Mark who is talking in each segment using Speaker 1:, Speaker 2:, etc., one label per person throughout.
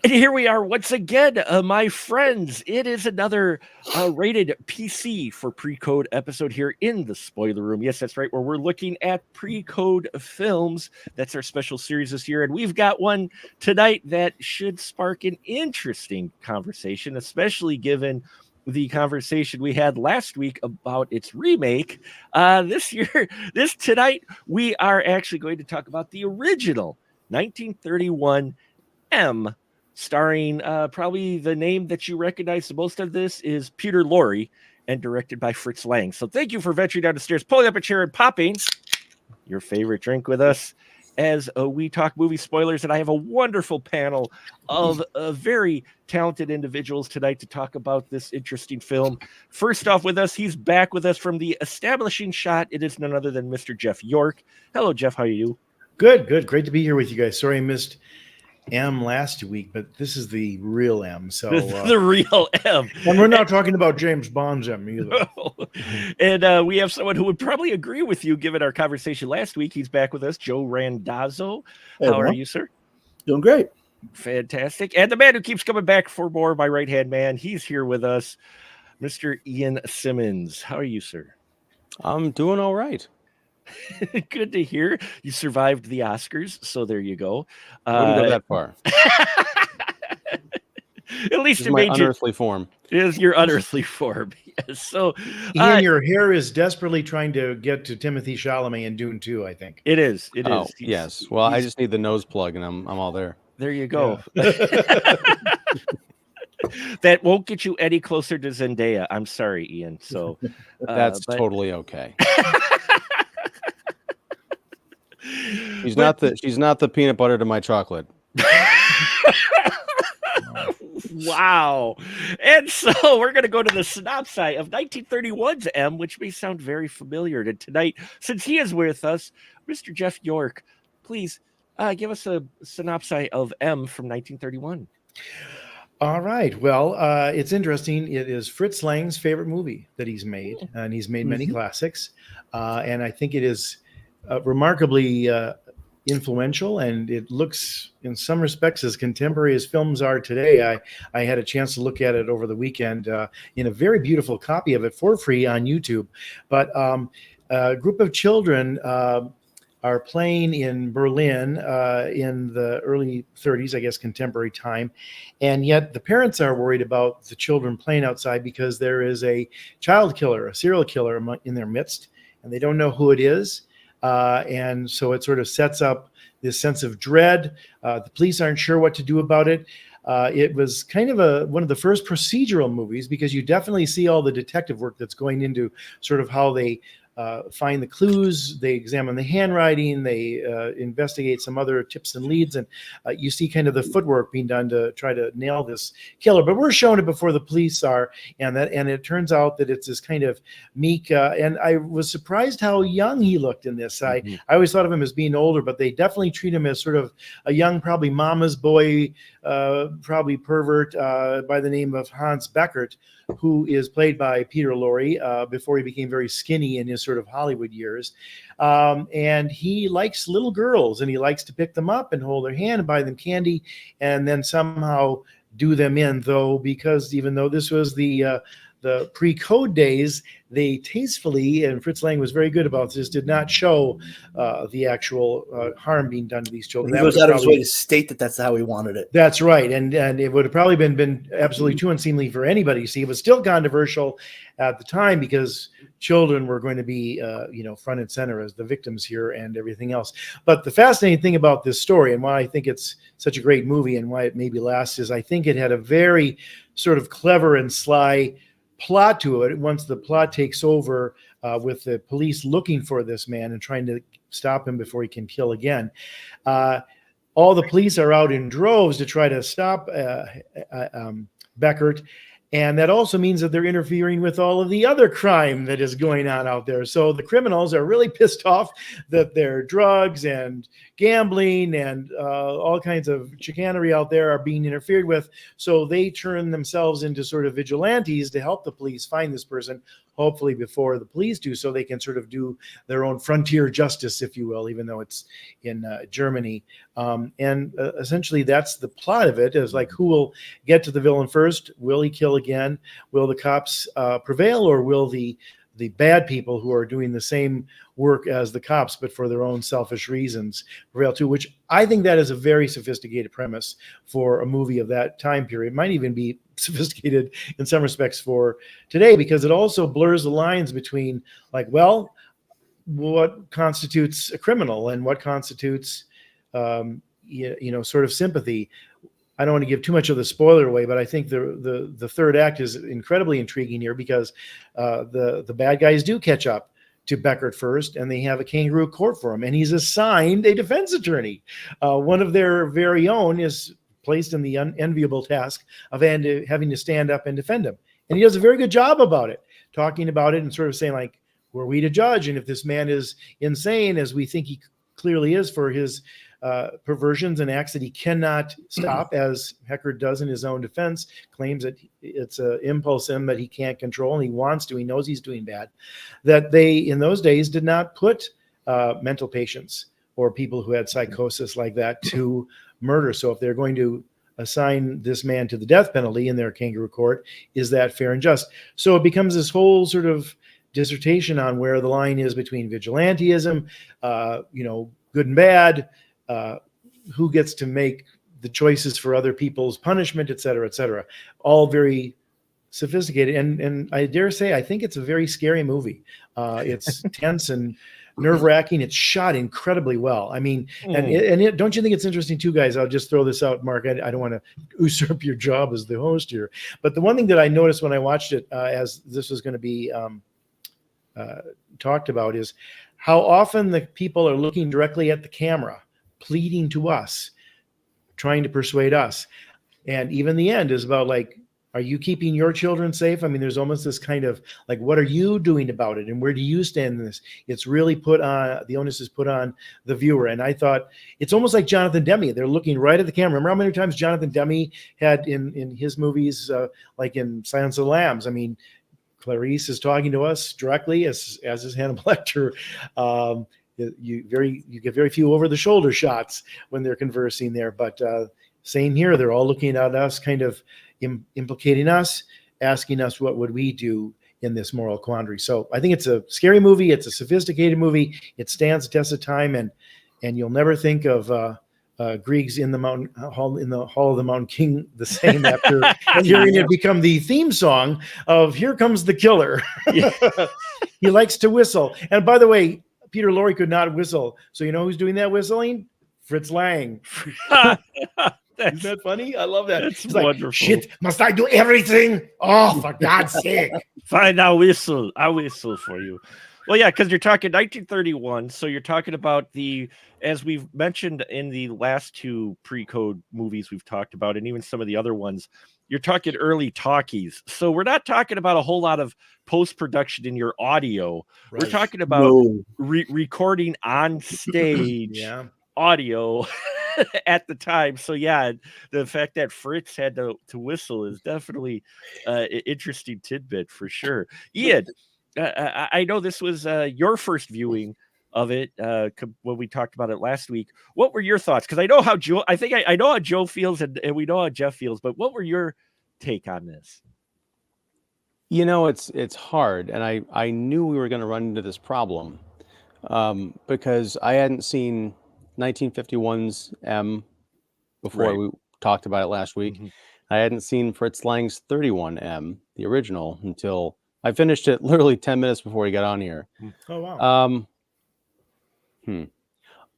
Speaker 1: And here we are once again, my friends. It is another rated PC for Pre-Code episode here in the spoiler room. Yes, that's right, where we're looking at Pre-Code films. That's our special series this year. And we've got one tonight that should spark an interesting conversation, especially given the conversation we had last week about its remake. This tonight, we are actually going to talk about the original 1931 M, starring probably the name that you recognize the most of this is Peter Lorre and directed by Fritz Lang. So thank you for venturing down the stairs, pulling up a chair and popping your favorite drink with us as we talk movie spoilers. And I have a wonderful panel of very talented individuals tonight to talk about this interesting film. First off with us, he's back with us from the establishing shot. It is none other than Mr. Jeff York. Hello, Jeff. How are you?
Speaker 2: Good. Great to be here with you guys. Sorry I missed M last week, but this is the real M. So
Speaker 1: the real M.
Speaker 2: And we're not talking about James Bond's M either.
Speaker 1: And we have someone who would probably agree with you given our conversation last week. He's back with us, Joe Randazzo.
Speaker 3: Hey,
Speaker 1: How are you, sir?
Speaker 3: Doing great.
Speaker 1: Fantastic. And the man who keeps coming back for more, my right-hand man, he's here with us, Mr. Ian Simmons. How are you, sir?
Speaker 4: I'm doing all right.
Speaker 1: Good to hear. You survived the Oscars, so there you go.
Speaker 4: Wouldn't go that far.
Speaker 1: At least
Speaker 4: this
Speaker 1: it
Speaker 4: is my
Speaker 1: made
Speaker 4: unearthly form.
Speaker 1: Is your unearthly form. Yes. So
Speaker 2: Ian, your hair is desperately trying to get to Timothy Chalamet in Dune 2, I think.
Speaker 1: It is. It is.
Speaker 4: Yes. Well, I just need the nose plug and I'm all there.
Speaker 1: There you go. Yeah. That won't get you any closer to Zendaya. I'm sorry, Ian. So
Speaker 4: that's totally okay. She's not the peanut butter to my chocolate.
Speaker 1: Wow. And so we're going to go to the synopsis of 1931's M, which may sound very familiar. And tonight, since he is with us, Mr. Jeff York, please give us a synopsis of M from 1931.
Speaker 2: All right. Well, it's interesting. It is Fritz Lang's favorite movie that he's made, and he's made many classics. And I think it is remarkably influential, and it looks in some respects as contemporary as films are today. I had a chance to look at it over the weekend in a very beautiful copy of it for free on YouTube. But a group of children are playing in Berlin in the early 30s, I guess, contemporary time. And yet the parents are worried about the children playing outside because there is a child killer, a serial killer in their midst, and they don't know who it is. And so it sort of sets up this sense of dread. The police aren't sure what to do about it. It was kind of one of the first procedural movies because you definitely see all the detective work that's going into sort of how they find the clues, they examine the handwriting, they investigate some other tips and leads, and you see kind of the footwork being done to try to nail this killer. But we're shown it before the police are, and it turns out that it's this kind of meek. And I was surprised how young he looked in this. I always thought of him as being older, but they definitely treat him as sort of a young, probably mama's boy, probably pervert by the name of Hans Beckert, who is played by Peter Lorre before he became very skinny in his sort of Hollywood years. And he likes little girls, and he likes to pick them up and hold their hand and buy them candy and then somehow do them in, though, because even though this was the pre-code days, they tastefully, and Fritz Lang was very good about this, did not show the actual harm being done to these children.
Speaker 3: He goes out of his way to state that that's how he wanted it.
Speaker 2: That's right. And it would have probably been absolutely too unseemly for anybody to see. It was still controversial at the time because children were going to be, front and center as the victims here and everything else. But the fascinating thing about this story and why I think it's such a great movie and why it maybe lasts is I think it had a very sort of clever and sly plot to it. Once the plot takes over with the police looking for this man and trying to stop him before he can kill again, all the police are out in droves to try to stop Beckert. And that also means that they're interfering with all of the other crime that is going on out there. So the criminals are really pissed off that their drugs and gambling and all kinds of chicanery out there are being interfered with. So they turn themselves into sort of vigilantes to help the police find this person, hopefully before the police do, so they can sort of do their own frontier justice, if you will, even though it's in Germany. And essentially that's the plot of it, is like, who will get to the villain first? Will he kill again? Will the cops prevail, or will the bad people who are doing the same work as the cops but for their own selfish reasons prevail too? Which I think that is a very sophisticated premise for a movie of that time period. It might even be sophisticated in some respects for today, because it also blurs the lines between, like, well, what constitutes a criminal and what constitutes sort of sympathy. I don't want to give too much of the spoiler away, but I think the third act is incredibly intriguing here, because the bad guys do catch up to Beckert first, and they have a kangaroo court for him, and he's assigned a defense attorney. One of their very own is placed in the unenviable task of having to stand up and defend him, and he does a very good job about it, talking about it and sort of saying, like, who are we to judge? And if this man is insane, as we think he clearly is for his perversions and acts that he cannot stop, as Heckert does in his own defense, claims that it's an impulse in him that he can't control, and he wants to, he knows he's doing bad, that they in those days did not put mental patients or people who had psychosis like that to murder. So if they're going to assign this man to the death penalty in their kangaroo court, is that fair and just? So it becomes this whole sort of dissertation on where the line is between vigilantism, good and bad, who gets to make the choices for other people's punishment, et cetera, all very sophisticated. And I dare say, I think it's a very scary movie. It's tense and nerve-wracking. It's shot incredibly well. I mean, don't you think it's interesting too, guys? I'll just throw this out, Mark. I don't want to usurp your job as the host here, but the one thing that I noticed when I watched it, as this was going to be talked about, is how often the people are looking directly at the camera, pleading to us, trying to persuade us. And even the end is about, like, are you keeping your children safe? I mean, there's almost this kind of like, what are you doing about it? And where do you stand in this? It's really put on, the onus is put on the viewer. And I thought it's almost like Jonathan Demme. They're looking right at the camera. Remember how many times Jonathan Demme had in his movies, like in Silence of the Lambs? I mean, Clarice is talking to us directly, as is Hannibal Lecter. You get very few over the shoulder shots when they're conversing there, but same here. They're all looking at us, kind of implicating us, asking us what would we do in this moral quandary. So I think it's a scary movie. It's a sophisticated movie. It stands the test of time, and you'll never think of Griegs in the Hall of the Mountain King the same after hearing it become the theme song of Here Comes the Killer. He likes to whistle. And by the way, Peter Lorre could not whistle. So you know who's doing that whistling? Fritz Lang. Isn't that funny? I love that.
Speaker 1: That's
Speaker 2: He's
Speaker 1: wonderful.
Speaker 2: Like, shit, must I do everything? Oh, for God's sake.
Speaker 1: Fine, I'll whistle for you. Well, yeah, because you're talking 1931. So you're talking about as we've mentioned in the last two pre-code movies we've talked about, and even some of the other ones, you're talking early talkies. So we're not talking about a whole lot of post-production in your audio. Right. We're talking about recording on stage audio at the time. So yeah, the fact that Fritz had to whistle is definitely an interesting tidbit for sure. Ian, I know this was your first viewing of it when we talked about it last week. What were your thoughts? Because I know how Joe, I know how Joe feels, and we know how Jeff feels, but what were your take on this?
Speaker 4: You know, it's hard, and I knew we were going to run into this problem because I hadn't seen 1951's M before. Right. We talked about it last week. Mm-hmm. I hadn't seen Fritz Lang's 31M, the original, until I finished it literally 10 minutes before he got on here.
Speaker 2: Oh, wow.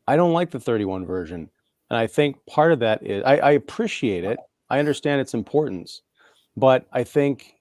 Speaker 4: I don't like the 31 version. And I think part of that is I appreciate it. I understand its importance. But I think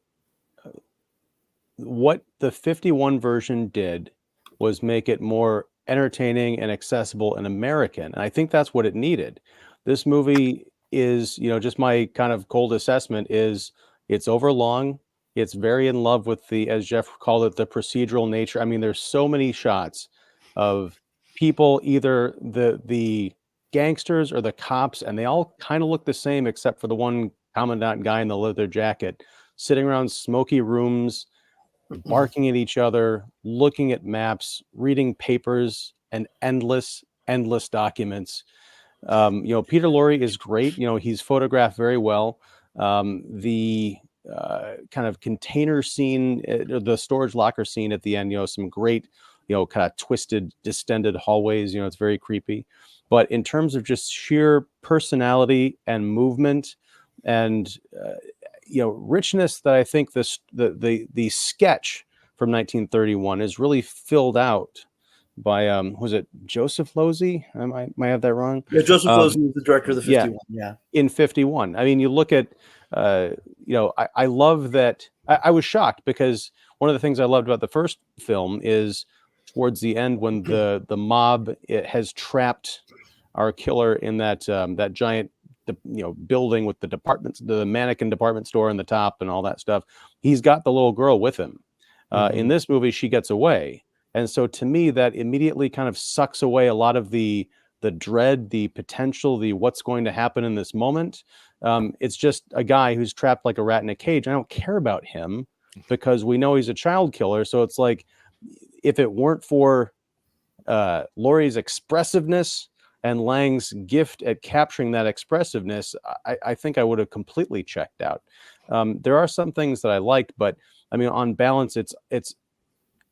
Speaker 4: what the 51 version did was make it more entertaining and accessible and American. And I think that's what it needed. This movie is, just my kind of cold assessment is it's overlong. It's very in love with as Jeff called it, the procedural nature. I mean, there's so many shots of people, either the gangsters or the cops, and they all kind of look the same except for the one commandant guy in the leather jacket, sitting around smoky rooms, barking at each other, looking at maps, reading papers, and endless documents. Peter Lorre is great. He's photographed very well. The kind of container scene, the storage locker scene at the end, some great, kind of twisted, distended hallways. It's very creepy. But in terms of just sheer personality and movement and richness, that I think the sketch from 1931 is really filled out by was it Joseph Losey? I might have that wrong.
Speaker 3: Yeah, Joseph Losey was the director of the 51. Yeah.
Speaker 4: In 51. I mean, you look at I love that. I was shocked because one of the things I loved about the first film is towards the end when the mob has trapped our killer in that that giant building with the mannequin department store in the top and all that stuff. He's got the little girl with him. In this movie, she gets away. And so to me, that immediately kind of sucks away a lot of the dread, the potential, the what's going to happen in this moment. It's just a guy who's trapped like a rat in a cage. I don't care about him because we know he's a child killer. So it's like, if it weren't for Laurie's expressiveness and Lang's gift at capturing that expressiveness, I think I would have completely checked out. There are some things that I liked, but I mean, on balance,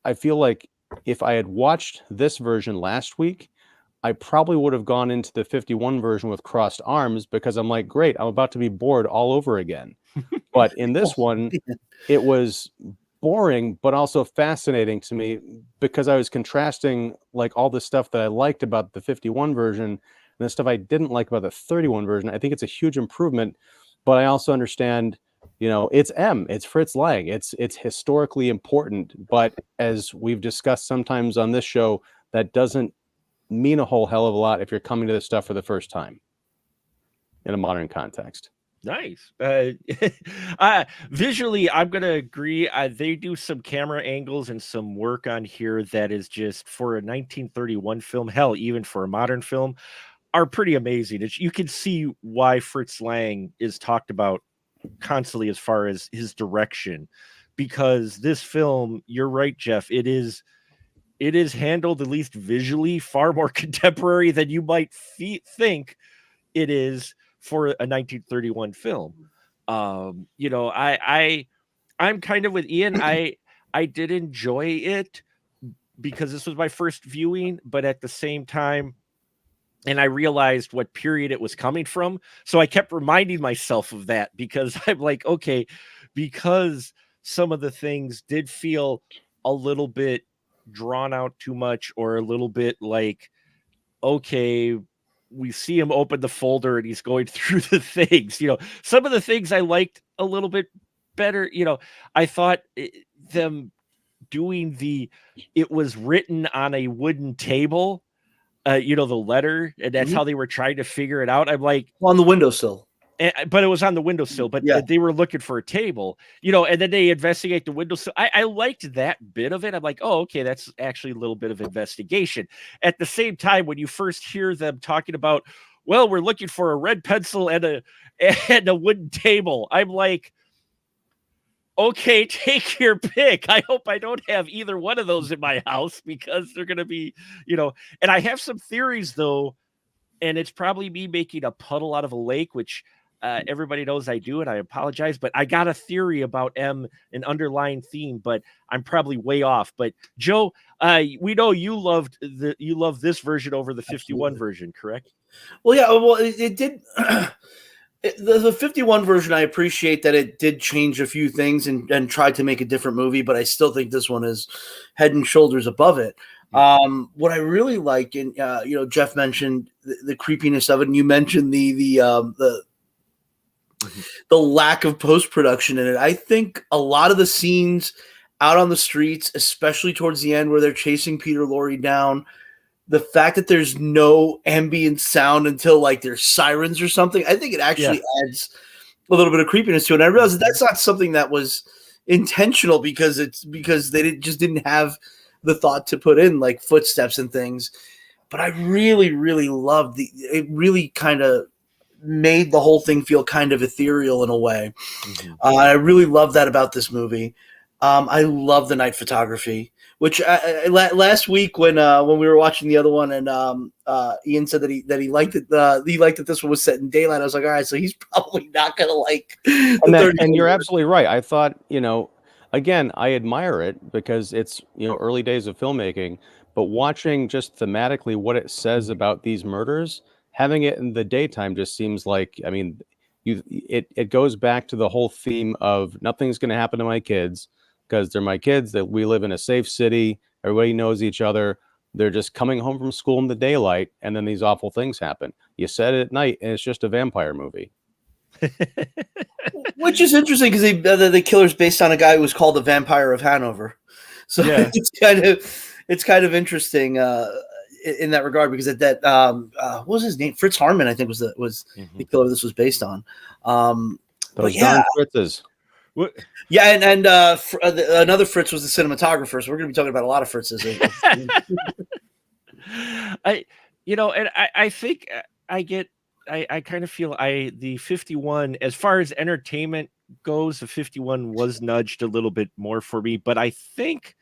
Speaker 4: I feel like if I had watched this version last week, I probably would have gone into the 51 version with crossed arms because I'm like, great, I'm about to be bored all over again. But in this one, it was boring, but also fascinating to me because I was contrasting like all the stuff that I liked about the 51 version and the stuff I didn't like about the 31 version. I think it's a huge improvement, but I also understand, it's Fritz Lang. It's historically important, but as we've discussed sometimes on this show, that doesn't mean a whole hell of a lot if you're coming to this stuff for the first time in a modern context.
Speaker 1: Nice. Visually, I'm going to agree. They do some camera angles and some work on here that is just, for a 1931 film, hell, even for a modern film, are pretty amazing. You can see why Fritz Lang is talked about constantly as far as his direction, because this film, you're right, Jeff, it is handled, at least visually, far more contemporary than you might think it is for a 1931 film. I'm kind of with Ian. I did enjoy it because this was my first viewing, but at the same time, and I realized what period it was coming from. So I kept reminding myself of that because I'm like, okay, because some of the things did feel a little bit drawn out too much, or a little bit like, okay, we see him open the folder and he's going through the things, some of the things I liked a little bit better. I thought them doing it was written on a wooden table, the letter, and that's how they were trying to figure it out. I'm like,
Speaker 3: on the windowsill.
Speaker 1: But it was on the windowsill, but they were looking for a table, and then they investigate the windowsill. I liked that bit of it. I'm like, oh, okay, that's actually a little bit of investigation. At the same time, when you first hear them talking about, well, we're looking for a red pencil and a wooden table, I'm like, okay, take your pick. I hope I don't have either one of those in my house because they're going to be, and I have some theories though, and it's probably me making a puddle out of a lake, which everybody knows I do, and I apologize, but I got a theory about an underlying theme, but I'm probably way off. But Joe, we know you love this version over the 51 version, correct?
Speaker 3: Well, yeah. Well, it did. The 51 version, I appreciate that it did change a few things and tried to make a different movie, but I still think this one is head and shoulders above it. What I really like, and Jeff mentioned the creepiness of it, and you mentioned the lack of post-production in it. I think a lot of the scenes out on the streets, especially towards the end where they're chasing Peter Lorre down, the fact that there's no ambient sound until like there's sirens or something, I think it actually adds a little bit of creepiness to it. And I realized that's not something that was intentional because they just didn't have the thought to put in like footsteps and things. But I really, really loved it really kind of made the whole thing feel kind of ethereal in a way. I really love that about this movie. I love the night photography. Which last week when we were watching the other one, and Ian said that he liked it. He liked that this one was set in daylight. I was like, all right, so he's probably not gonna like.
Speaker 4: And you're absolutely right. I thought, again, I admire it because it's early days of filmmaking, but watching just thematically what it says about these murders, having it in the daytime just seems like, I mean, it goes back to the whole theme of nothing's going to happen to my kids because they're my kids, that we live in a safe city, everybody knows each other, they're just coming home from school in the daylight, and then these awful things happen. You set it at night and it's just a vampire movie.
Speaker 3: Which is interesting because the killer's based on a guy who was called the Vampire of Hanover, so
Speaker 1: Yeah.
Speaker 3: it's kind of interesting in that regard, because what was his name? Fritz Harman, I think, was the killer this was based on.
Speaker 4: Those darn Fritzes.
Speaker 1: What?
Speaker 3: Yeah, and another Fritz was the cinematographer, so we're going to be talking about a lot of Fritzes.
Speaker 1: I think I kind of feel the 51, as far as entertainment goes, the 51 was nudged a little bit more for me, but I think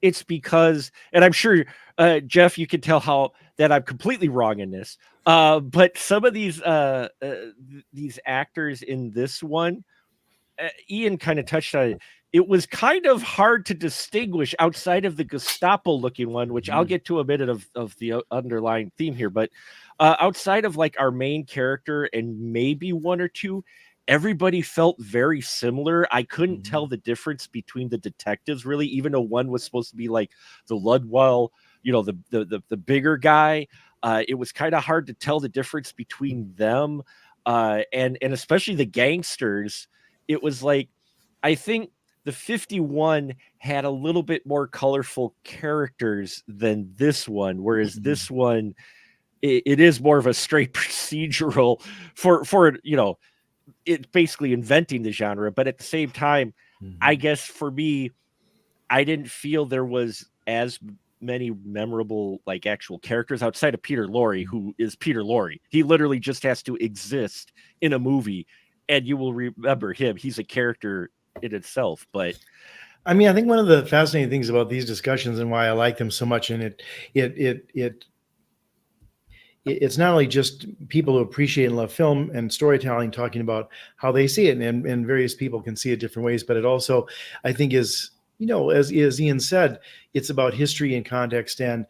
Speaker 1: it's because, and I'm sure Jeff, you can tell that I'm completely wrong in this, but some of these actors in this one, Ian kind of touched on it. It was kind of hard to distinguish outside of the Gestapo looking one, which I'll get to a minute of the underlying theme here, but outside of like our main character and maybe one or two, everybody felt very similar. I couldn't tell the difference between the detectives really, even though one was supposed to be like the Ludwell, the bigger guy. It was kind of hard to tell the difference between them, and especially the gangsters. It was like, I think the 51 had a little bit more colorful characters than this one, whereas this one, it is more of a straight procedural for it's basically inventing the genre. But at the same time, I guess for me, I didn't feel there was as many memorable like actual characters outside of Peter Lorre, who is Peter Lorre. He literally just has to exist in a movie and you will remember him. He's a character in itself. But
Speaker 2: I mean, I think one of the fascinating things about these discussions and why I like them so much, and it's not only just people who appreciate and love film and storytelling talking about how they see it, and various people can see it different ways, but it also, I think, is, as Ian said, it's about history and context. And,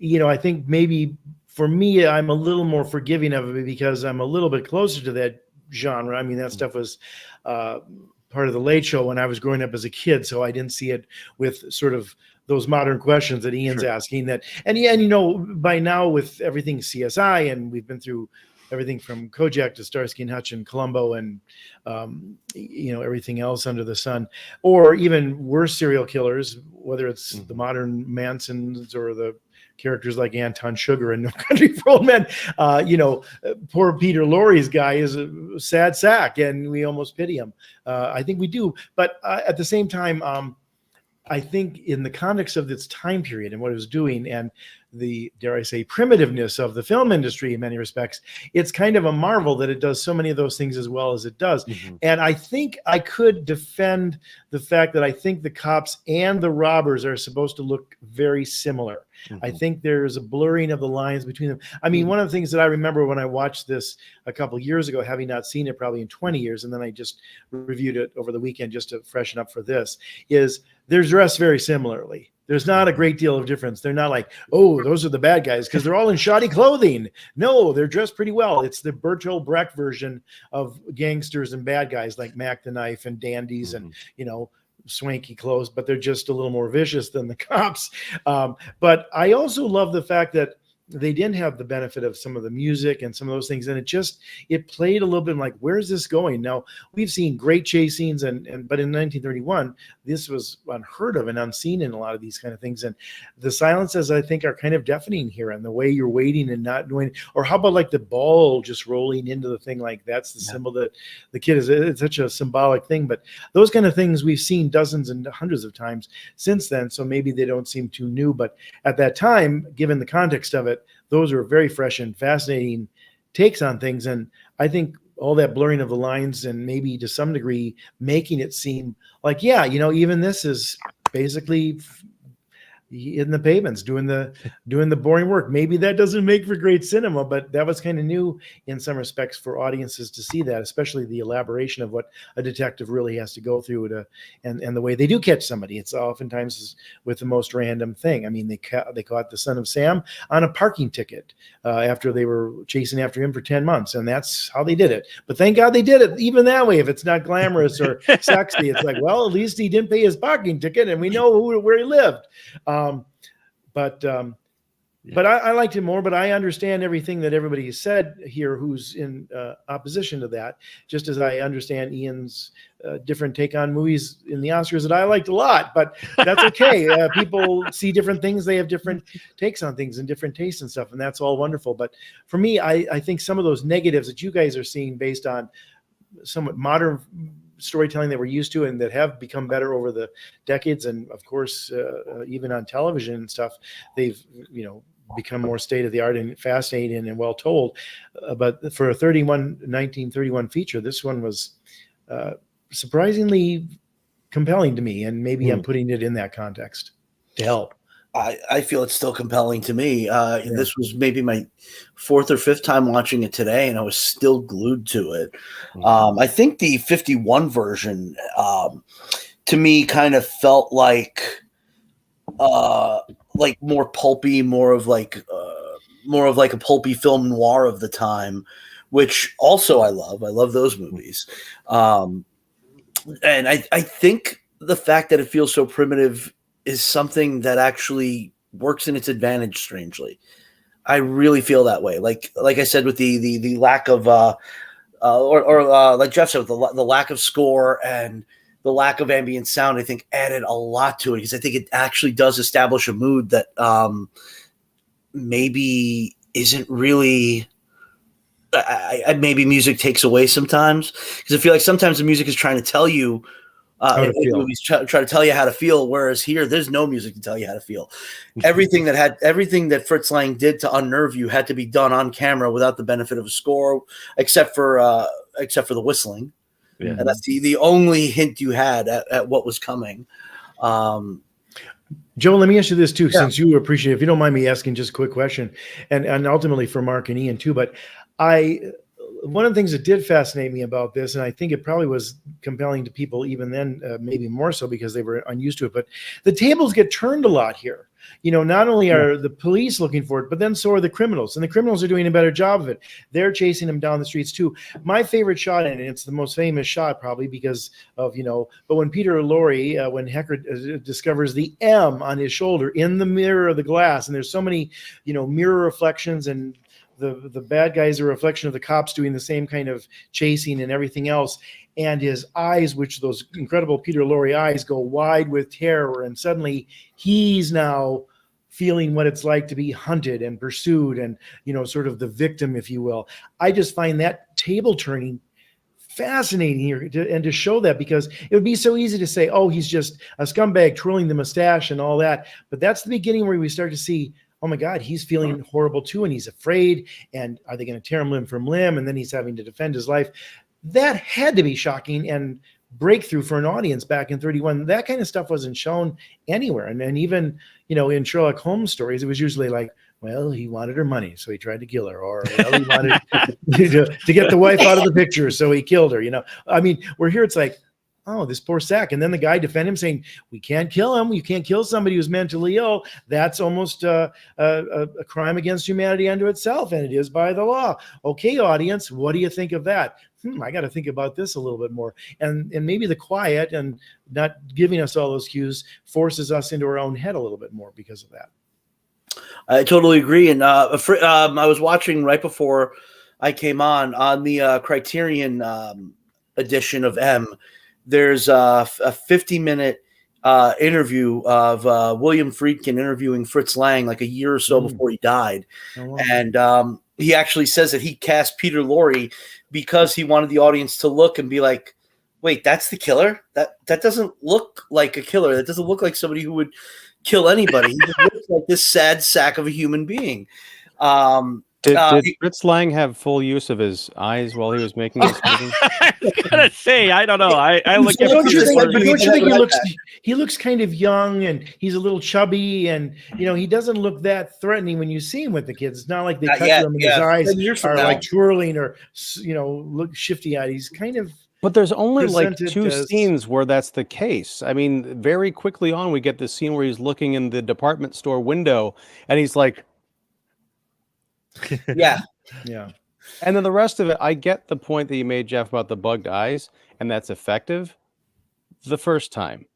Speaker 2: I think maybe for me, I'm a little more forgiving of it because I'm a little bit closer to that genre. I mean, that stuff was part of the Late Show when I was growing up as a kid, so I didn't see it with sort of those modern questions that Ian's asking. That, and by now with everything CSI, and we've been through everything from Kojak to Starsky and Hutch and Columbo, and everything else under the sun, or even worse serial killers, whether it's the modern Mansons or the characters like Anton Sugar and No Country for Old Men. Poor Peter Lorre's guy is a sad sack, and we almost pity him. I think we do, but at the same time, I think in the context of this time period and what it was doing, and the, dare I say, primitiveness of the film industry in many respects, it's kind of a marvel that it does so many of those things as well as it does. And I think I could defend the fact that I think the cops and the robbers are supposed to look very similar. I think there's a blurring of the lines between them. I mean, one of the things that I remember when I watched this a couple of years ago, having not seen it probably in 20 years, and then I just reviewed it over the weekend just to freshen up for this, is they're dressed very similarly. There's not a great deal of difference. They're not like, oh, those are the bad guys, because they're all in shoddy clothing. No, they're dressed pretty well. It's the Bertolt Brecht version of gangsters and bad guys, like Mac the Knife and dandies and, swanky clothes, but they're just a little more vicious than the cops. But I also love the fact that they didn't have the benefit of some of the music and some of those things, and it played a little bit like, where's this going? Now, we've seen great chase scenes, but in 1931 this was unheard of and unseen in a lot of these kind of things, and the silences, I think, are kind of deafening here, and the way you're waiting and not doing, or how about like the ball just rolling into the thing, like that's the symbol that the kid is. It's such a symbolic thing, but those kind of things we've seen dozens and hundreds of times since then, so maybe they don't seem too new, but at that time, given the context of it, those are very fresh and fascinating takes on things. And I think all that blurring of the lines, and maybe to some degree making it seem like, even this is basically in the pavements doing the boring work. Maybe that doesn't make for great cinema, but that was kind of new in some respects for audiences to see that, especially the elaboration of what a detective really has to go through and the way they do catch somebody. It's oftentimes with the most random thing. I mean, they caught the son of Sam on a parking ticket after they were chasing after him for 10 months, and that's how they did it. But thank God they did it even that way. If it's not glamorous or sexy, it's like, well, at least he didn't pay his parking ticket and we know where he lived. But I liked it more, but I understand everything that everybody has said here who's in opposition to that, just as I understand Ian's different take on movies in the Oscars that I liked a lot, but that's okay. People see different things. They have different takes on things and different tastes and stuff, and that's all wonderful. But for me, I think some of those negatives that you guys are seeing based on somewhat modern storytelling that we're used to and that have become better over the decades, and of course even on television and stuff, they've become more state of the art and fascinating and well told. But for a 1931 feature, this one was surprisingly compelling to me, and maybe I'm putting it in that context to help.
Speaker 3: I feel it's still compelling to me. This was maybe my fourth or fifth time watching it today, and I was still glued to it. I think the 51 version, to me, kind of felt like more pulpy, more of like a pulpy film noir of the time, which also I love. I love those movies, and I think the fact that it feels so primitive is something that actually works in its advantage. Strangely, I really feel that way. Like I said, with the lack of like Jeff said, with the lack of score and the lack of ambient sound, I think added a lot to it, because I think it actually does establish a mood that maybe isn't really. Maybe music takes away sometimes, because I feel like sometimes the music is trying to tell you. Movies try to tell you how to feel, whereas here there's no music to tell you how to feel. Everything that Fritz Lang did to unnerve you had to be done on camera without the benefit of a score, except for the whistling. Yeah. And that's the only hint you had at what was coming.
Speaker 2: Joe, let me ask you this too, since you appreciate it, if you don't mind me asking just a quick question, and ultimately for Mark and Ian too, but one of the things that did fascinate me about this, and I think it probably was compelling to people even then, maybe more so because they were unused to it, but the tables get turned a lot here. Not only are the police looking for it, but then so are the criminals, and the criminals are doing a better job of it. They're chasing them down the streets too. My favorite shot in it, it's the most famous shot probably because of, but when Peter Lorre, when Hecker discovers the M on his shoulder in the mirror of the glass, and there's so many, mirror reflections, and the bad guys are a reflection of the cops doing the same kind of chasing and everything else. And his eyes, which those incredible Peter Lorre eyes, go wide with terror. And suddenly he's now feeling what it's like to be hunted and pursued and, sort of the victim, if you will. I just find that table turning fascinating here to show that, because it would be so easy to say, oh, he's just a scumbag twirling the mustache and all that. But that's the beginning where we start to see, oh my God, he's feeling horrible too, and he's afraid, and are they going to tear him limb from limb, and then he's having to defend his life. That had to be shocking and breakthrough for an audience back in 31. That kind of stuff wasn't shown anywhere. And even, in Sherlock Holmes stories, it was usually like, well, he wanted her money, so he tried to kill her, or well, he wanted to get the wife out of the picture, so he killed her. I mean, we're here, it's like, oh, this poor sack. And then the guy defend him saying, we can't kill him. You can't kill somebody who's mentally ill. That's almost a crime against humanity unto itself, and it is by the law. Okay, audience, what do you think of that? I got to think about this a little bit more. And maybe the quiet and not giving us all those cues forces us into our own head a little bit more because of that.
Speaker 3: I totally agree. And I was watching right before I came on the Criterion edition of M. There's a 50-minute interview of William Friedkin interviewing Fritz Lang like a year or so before he died. Oh, wow. And he actually says that he cast Peter Lorre because he wanted the audience to look and be like, wait, that's the killer? That doesn't look like a killer. That doesn't look like somebody who would kill anybody. He just looks like this sad sack of a human being.
Speaker 4: Did Fritz Lang have full use of his eyes while he was making this movie?
Speaker 1: I was gonna say, I don't know. I look at
Speaker 2: Don't you think?
Speaker 3: Peter
Speaker 2: But don't you think
Speaker 3: Lorre.
Speaker 2: he looks kind of young, and he's a little chubby, and he doesn't look that threatening when you see him with the kids. It's not like they
Speaker 3: Not
Speaker 2: cut
Speaker 3: yet,
Speaker 2: to him and
Speaker 3: yeah.
Speaker 2: his eyes
Speaker 3: 10 years from
Speaker 2: are
Speaker 3: now.
Speaker 2: like twirling or look shifty eyed. He's kind of
Speaker 4: But there's only like
Speaker 2: presented
Speaker 4: two
Speaker 2: as-
Speaker 4: scenes where that's the case. I mean, very quickly on, we get this scene where he's looking in the department store window, and he's like,
Speaker 3: Yeah.
Speaker 2: yeah.
Speaker 4: and then the rest of it, I get the point that you made, Jeff, about the bugged eyes, and that's effective the first time.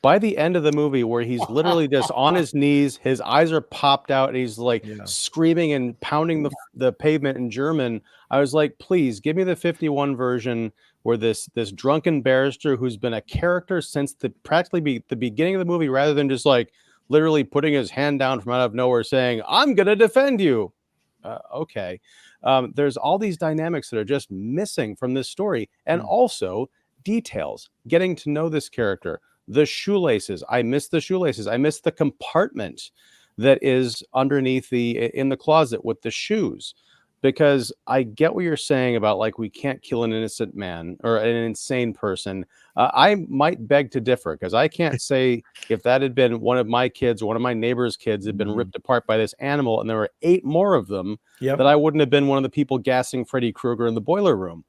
Speaker 4: By the end of the movie, where he's literally just on his knees, his eyes are popped out, and he's like screaming and pounding the pavement in German, I was like, please give me the 51 version where this drunken barrister who's been a character since practically the beginning of the movie, rather than just like literally putting his hand down from out of nowhere saying, I'm going to defend you. Okay. There's all these dynamics that are just missing from this story, and also details, getting to know this character. The shoelaces. I miss the shoelaces. I miss the compartment that is underneath in the closet with the shoes, because I get what you're saying about like we can't kill an innocent man or an insane person. I might beg to differ, because I can't say if that had been one of my kids or one of my neighbor's kids had been ripped apart by this animal and there were 8 more of them, that I wouldn't have been one of the people gassing Freddy Krueger in the boiler room.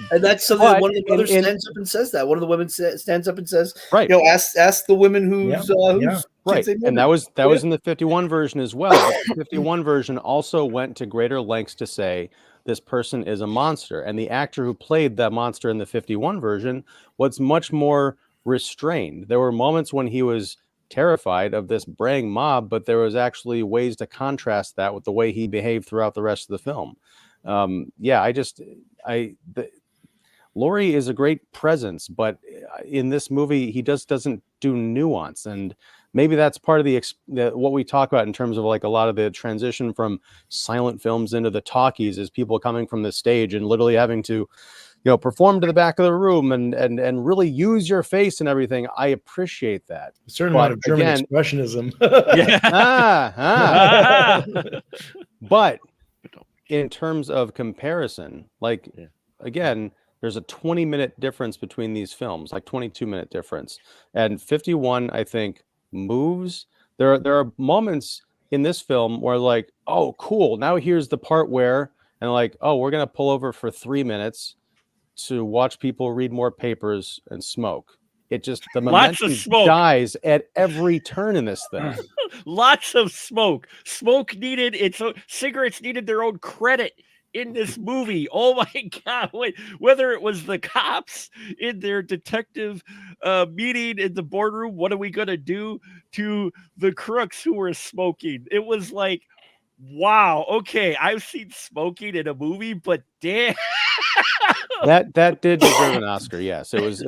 Speaker 3: And that's something that one of the brothers stands up and says that. One of the women stands up and says,
Speaker 4: right,
Speaker 3: ask the women who's
Speaker 4: right. And that was in the 51 version as well. The 51 version also went to greater lengths to say this person is a monster. And the actor who played that monster in the 51 version was much more restrained. There were moments when he was terrified of this braying mob, but there was actually ways to contrast that with the way he behaved throughout the rest of the film. Laurie is a great presence, but in this movie, he just doesn't do nuance. And maybe that's part of what we talk about in terms of like a lot of the transition from silent films into the talkies, is people coming from the stage and literally having to, perform to the back of the room and really use your face and everything. I appreciate that.
Speaker 2: A certain amount of German expressionism.
Speaker 4: But in terms of comparison, again, there's a 20-minute difference between these films, like 22-minute difference. And 51, I think, moves. There are moments in this film where like, oh, cool. Now here's the part where, and like, oh, we're going to pull over for 3 minutes to watch people read more papers and smoke. It just, the momentum dies at every turn in this thing.
Speaker 1: Lots of smoke. Cigarettes needed their own credit in this movie. Oh my God. Whether it was the cops in their detective meeting in the boardroom, what are we going to do to the crooks who were smoking? It was like, wow, okay, I've seen smoking in a movie, but damn.
Speaker 4: That did deserve an Oscar. Yes, it was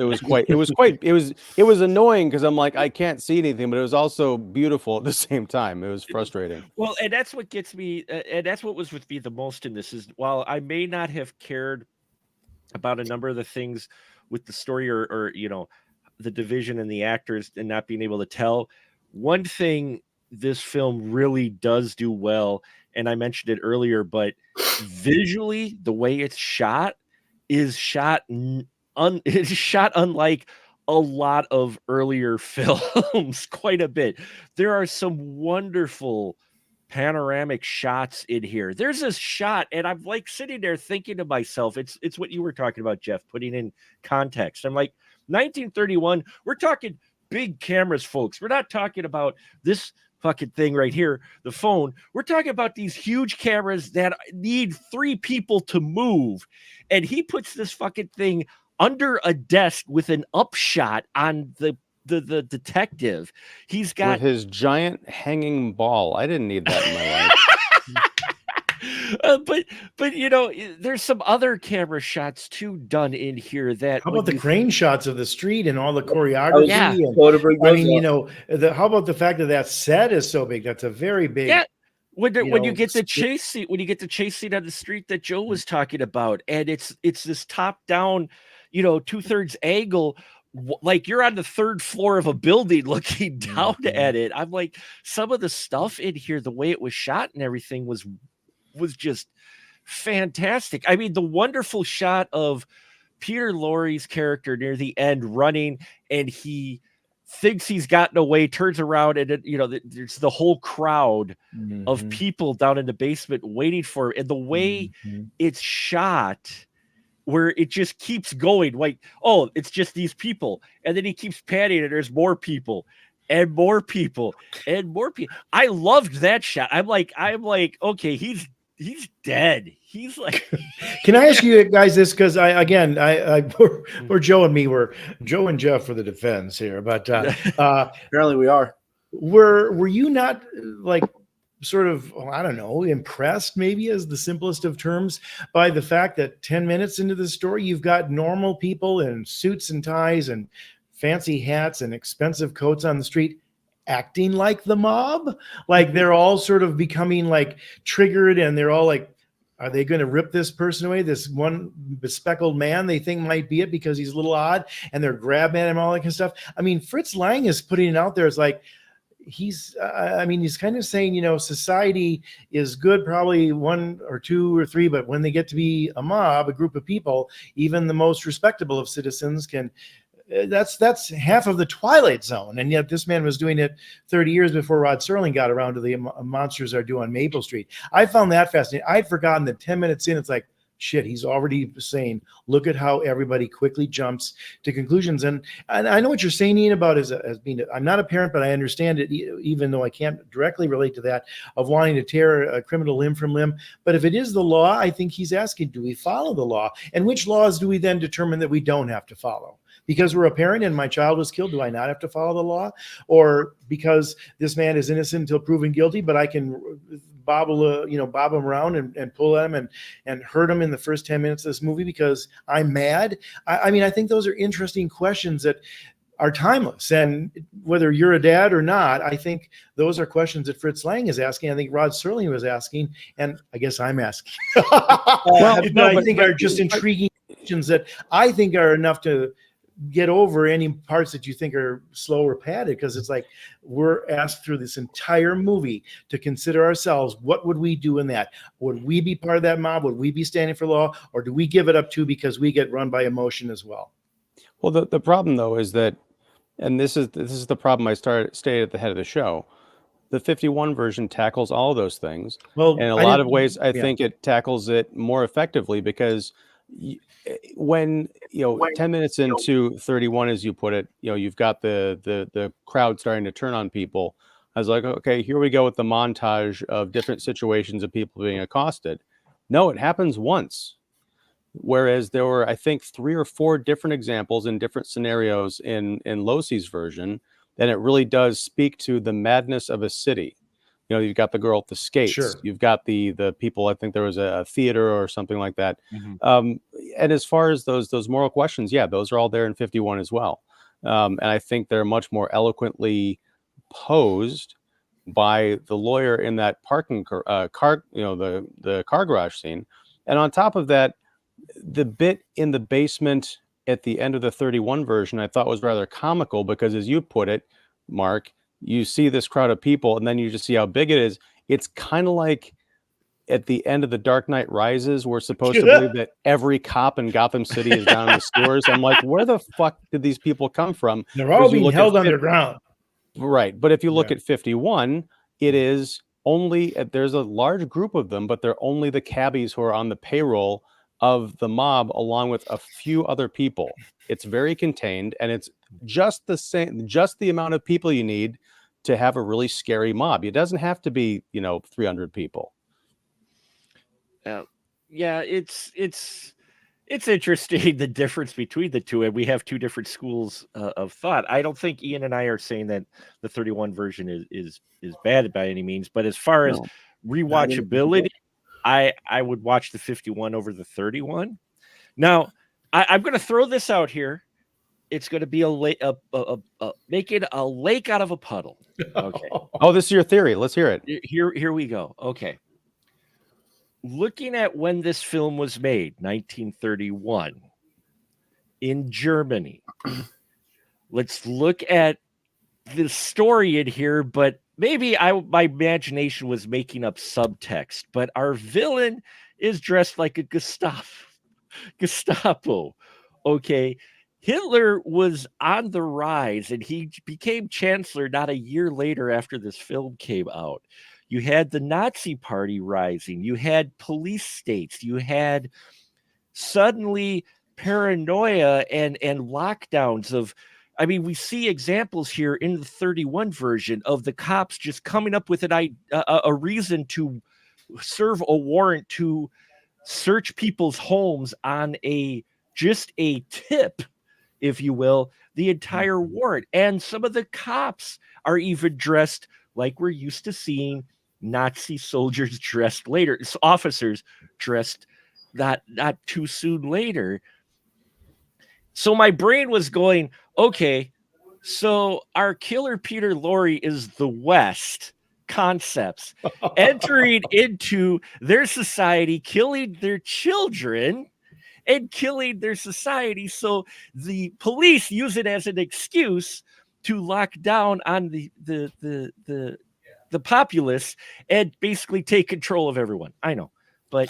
Speaker 4: annoying because I'm like, I can't see anything, but it was also beautiful at the same time. It was frustrating.
Speaker 1: Well, and that's what gets me, and that's what was with me the most in this, is while I may not have cared about a number of the things with the story or the division and the actors and not being able to tell, one thing this film really does do well, and I mentioned it earlier, but visually the way it's shot is shot unlike a lot of earlier films, quite a bit. There are some wonderful panoramic shots in here. There's this shot, and I'm like sitting there thinking to myself, it's what you were talking about, Jeff, putting in context. I'm like, 1931, we're talking big cameras, folks. We're not talking about this fucking thing right here, the phone. We're talking about these huge cameras that need 3 people to move. And he puts this fucking thing under a desk with an upshot on the detective. He's got
Speaker 4: with his giant hanging ball. I didn't need that in my life.
Speaker 1: But there's some other camera shots too done in here. That
Speaker 2: how about the crane shots of the street and all the choreography?
Speaker 1: Yeah.
Speaker 2: How about the fact that set is so big? That's a very big.
Speaker 1: Yeah. When you get the chase scene, on the street that Joe was talking about, and it's this top down, 2/3 angle, like you're on the 3rd floor of a building looking down at it. I'm like, some of the stuff in here, the way it was shot and everything was was just fantastic. I mean, the wonderful shot of Peter Lorre's character near the end running, and he thinks he's gotten away, turns around, and there's the whole crowd of people down in the basement waiting for him. And the way it's shot, where it just keeps going, like, oh, it's just these people, and then he keeps panning, and there's more people and more people and more people. I loved that shot. I'm like, okay, he's dead. He's like,
Speaker 2: can I ask you guys this? Because we're Joe and me, we're Joe and Jeff for the defense here, but
Speaker 3: apparently we are.
Speaker 2: Were you not like sort of, I don't know, impressed, maybe as the simplest of terms, by the fact that 10 minutes into the story, you've got normal people in suits and ties and fancy hats and expensive coats on the street acting like the mob? Like they're all sort of becoming like triggered, and they're all like, are they going to rip this person away? This one bespectacled man they think might be it because he's a little odd, and they're grabbing at him, all that kind of stuff. I mean, Fritz Lang is putting it out there as like, he's kind of saying, society is good, probably 1 or 2 or 3, but when they get to be a mob, a group of people, even the most respectable of citizens can, that's half of the Twilight Zone. And yet this man was doing it 30 years before Rod Serling got around to the monsters are due on Maple Street. I found that fascinating. I'd forgotten that 10 minutes in, it's like, shit, he's already saying, look at how everybody quickly jumps to conclusions. And I know what you're saying, Ian, about as being, I'm not a parent, but I understand it, even though I can't directly relate to that, of wanting to tear a criminal limb from limb. But if it is the law, I think he's asking, do we follow the law? And which laws do we then determine that we don't have to follow? Because we're a parent and my child was killed, do I not have to follow the law? Or because this man is innocent until proven guilty, but I can bob him around and pull at him and hurt him in the first 10 minutes of this movie because I'm mad? I mean, I think those are interesting questions that are timeless. And whether you're a dad or not, I think those are questions that Fritz Lang is asking. I think Rod Serling was asking, and I guess I'm asking. I think are just intriguing questions that I think are enough to get over any parts that you think are slow or padded, because it's like we're asked through this entire movie to consider ourselves. What would we do in that? Would we be part of that mob? Would we be standing for law, or do we give it up too because we get run by emotion as well?
Speaker 4: Well, the problem though is that, and this is the problem I stated at the head of the show. The 51 version tackles all of those things. Well, in a lot of ways, I think it tackles it more effectively, because when 10 minutes into 31, as you put it, you've got the crowd starting to turn on people. I was like, okay, here we go with the montage of different situations of people being accosted. No, it happens once. Whereas there were, I think, 3 or 4 different examples in different scenarios in Losey's version, then it really does speak to the madness of a city. You've got the girl at the skates. Sure. You've got the people. I think there was a theater or something like that. Mm-hmm. And as far as those moral questions, yeah, those are all there in 51 as well. And I think they're much more eloquently posed by the lawyer in that parking car, the car garage scene. And on top of that, the bit in the basement at the end of the 31 version, I thought was rather comical, because as you put it, Mark, you see this crowd of people and then you just see how big it is. It's kind of like at the end of The Dark Knight Rises, we're supposed to believe that every cop in Gotham City is down in the sewers. I'm like, where the fuck did these people come from?
Speaker 2: They're all being held underground.
Speaker 4: Right. But if you look at 51, it is only, there's a large group of them, but they're only the cabbies who are on the payroll of the mob, along with a few other people. It's very contained, and it's just the amount of people you need to have a really scary mob. It doesn't have to be 300 people.
Speaker 1: Yeah, it's interesting, the difference between the two, and we have 2 different schools of thought. I don't think Ian and I are saying that the 31 version is bad by any means, but as far as rewatchability, I would watch the 51 over the 31. Now, I'm going to throw this out here. It's going to be making a lake out of a puddle. Okay.
Speaker 4: Oh, this is your theory. Let's hear it.
Speaker 1: Here we go. Okay. Looking at when this film was made, 1931, in Germany. Let's look at the story in here, but maybe my imagination was making up subtext, but our villain is dressed like a Gestapo. Okay. Hitler was on the rise and he became chancellor not a year later after this film came out. You had the Nazi party rising, you had police states, you had suddenly paranoia and lockdowns of, I mean, we see examples here in the 31 version of the cops just coming up with a reason to serve a warrant to search people's homes on just a tip, if you will, the entire warrant. And some of the cops are even dressed like we're used to seeing Nazi soldiers dressed later, officers dressed not too soon later. So my brain was going, okay, so our killer Peter Lorre is the West concepts entering into their society, killing their children and killing their society. So the police use it as an excuse to lock down on the populace and basically take control of everyone. I know, but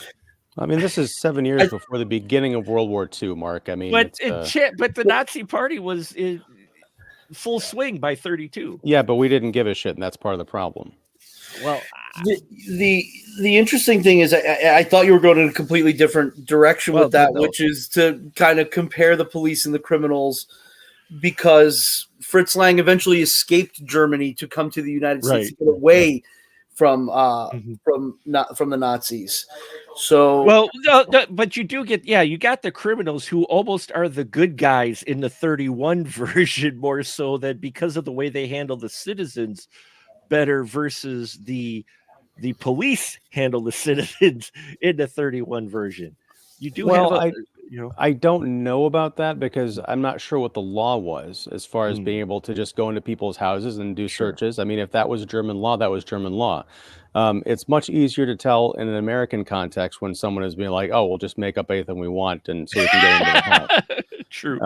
Speaker 4: I mean, this is 7 years before the beginning of World War II, Mark. I mean,
Speaker 1: but the Nazi Party was in full swing by 32.
Speaker 4: Yeah, but we didn't give a shit, and that's part of the problem.
Speaker 1: Well,
Speaker 3: the interesting thing is, I thought you were going in a completely different direction with that, which is to kind of compare the police and the criminals, because Fritz Lang eventually escaped Germany to come to the United States to get away from the Nazis. So
Speaker 1: well, but you do get, you got the criminals who almost are the good guys in the 31 version, more so than because of the way they handle the citizens better versus the police handle the citizens in the 31 version. You do
Speaker 4: I don't know about that because I'm not sure what the law was as far as being able to just go into people's houses and do searches. I mean, if that was German law, that was German law. It's much easier to tell in an American context when someone is being like, "Oh, we'll just make up anything we want, and so we can get into the house."
Speaker 1: True.